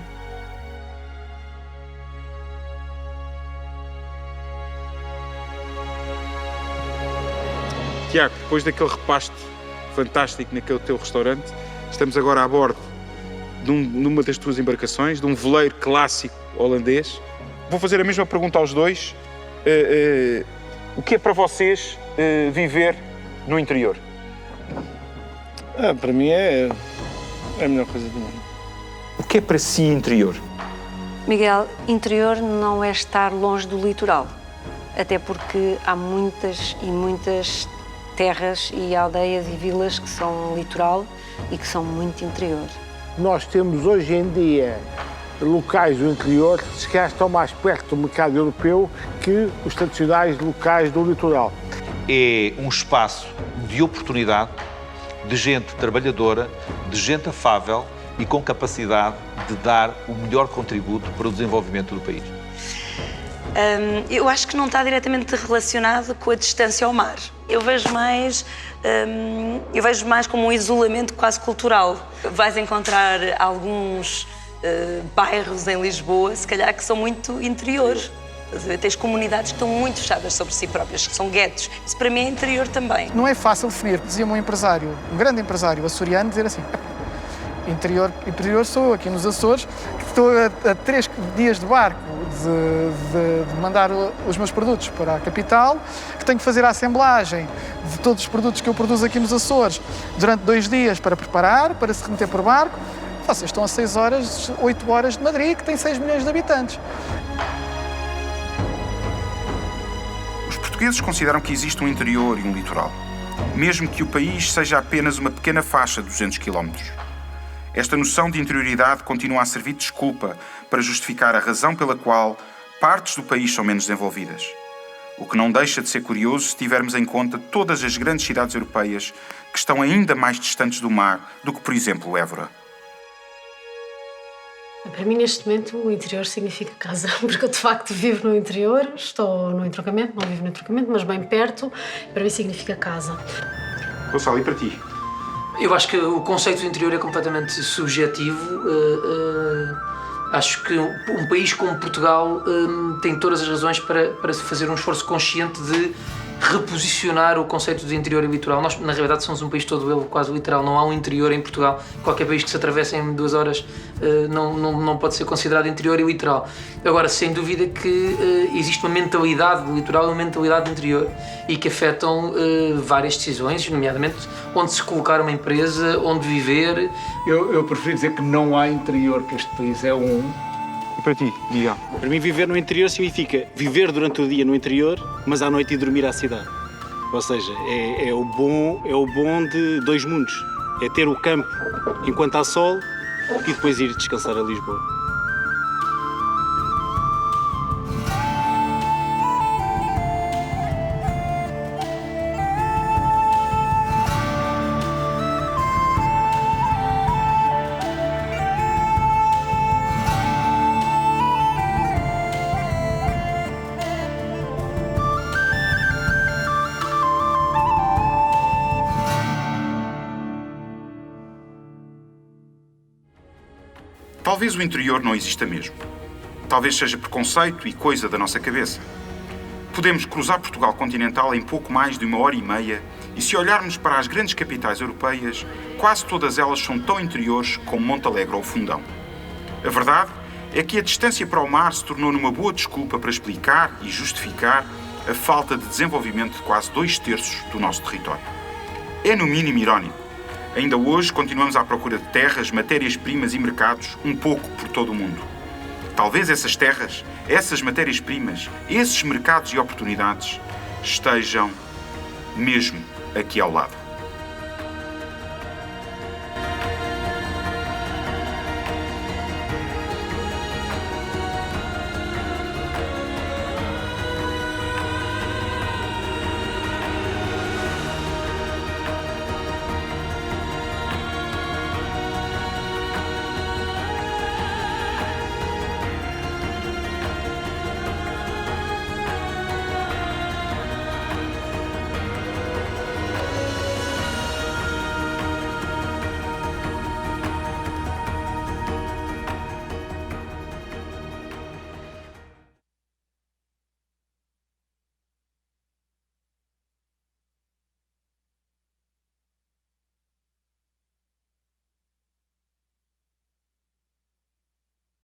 Tiago, depois daquele repasto fantástico naquele teu restaurante, estamos agora a bordo numa das tuas embarcações, de um veleiro clássico holandês. Vou fazer a mesma pergunta aos dois. O que é para vocês viver no interior? Para mim é a melhor coisa do mundo. O que é para si interior? Miguel, interior não é estar longe do litoral, até porque há muitas e muitas terras e aldeias e vilas que são litoral e que são muito interior. Nós temos hoje em dia locais do interior que se calhar estão mais perto do mercado europeu que os tradicionais locais do litoral. É um espaço de oportunidade, de gente trabalhadora, de gente afável e com capacidade de dar o melhor contributo para o desenvolvimento do país. Eu acho que não está diretamente relacionado com a distância ao mar. Eu vejo mais como um isolamento quase cultural. Vais encontrar alguns bairros em Lisboa, se calhar, que são muito interiores. Tens comunidades que estão muito fechadas sobre si próprias, que são guetos. Isso para mim é interior também. Não é fácil definir, dizia-me um grande empresário açoriano, dizer assim, interior sou eu aqui nos Açores, que estou a 3 dias de barco de mandar os meus produtos para a capital, que tenho que fazer a assemblagem de todos os produtos que eu produzo aqui nos Açores durante 2 dias para preparar, para se remeter por barco. Vocês estão a 6 horas, 8 horas de Madrid, que tem 6 milhões de habitantes. Os portugueses consideram que existe um interior e um litoral, mesmo que o país seja apenas uma pequena faixa de 200 km. Esta noção de interioridade continua a servir de desculpa para justificar a razão pela qual partes do país são menos desenvolvidas. O que não deixa de ser curioso se tivermos em conta todas as grandes cidades europeias que estão ainda mais distantes do mar do que, por exemplo, Évora. Para mim, neste momento, o interior significa casa, porque eu, de facto, vivo no interior, estou no entroncamento, não vivo no entroncamento, mas bem perto, para mim significa casa. Gonçalo, e para ti? Eu acho que o conceito de interior é completamente subjetivo. Acho que um país como Portugal tem todas as razões para se fazer um esforço consciente de reposicionar o conceito de interior e litoral. Nós, na realidade, somos um país todo ele quase literal. Não há um interior em Portugal. Qualquer país que se atravesse em 2 horas não pode ser considerado interior e litoral. Agora, sem dúvida que existe uma mentalidade do litoral e uma mentalidade do interior e que afetam várias decisões, nomeadamente onde se colocar uma empresa, onde viver. Eu prefiro dizer que não há interior, que este país é um. E para ti, Miguel? Para mim, viver no interior significa viver durante o dia no interior, mas à noite ir dormir à cidade. Ou seja, é o bom de 2 mundos. É ter o campo enquanto há sol e depois ir descansar a Lisboa. Talvez o interior não exista mesmo. Talvez seja preconceito e coisa da nossa cabeça. Podemos cruzar Portugal continental em pouco mais de 1h30 E se olharmos para as grandes capitais europeias, quase todas elas são tão interiores como Montalegre ou Fundão. A verdade é que a distância para o mar se tornou numa boa desculpa para explicar e justificar a falta de desenvolvimento de quase 2/3 do nosso território. É no mínimo irónico. Ainda hoje continuamos à procura de terras, matérias-primas e mercados um pouco por todo o mundo. Talvez essas terras, essas matérias-primas, esses mercados e oportunidades estejam mesmo aqui ao lado.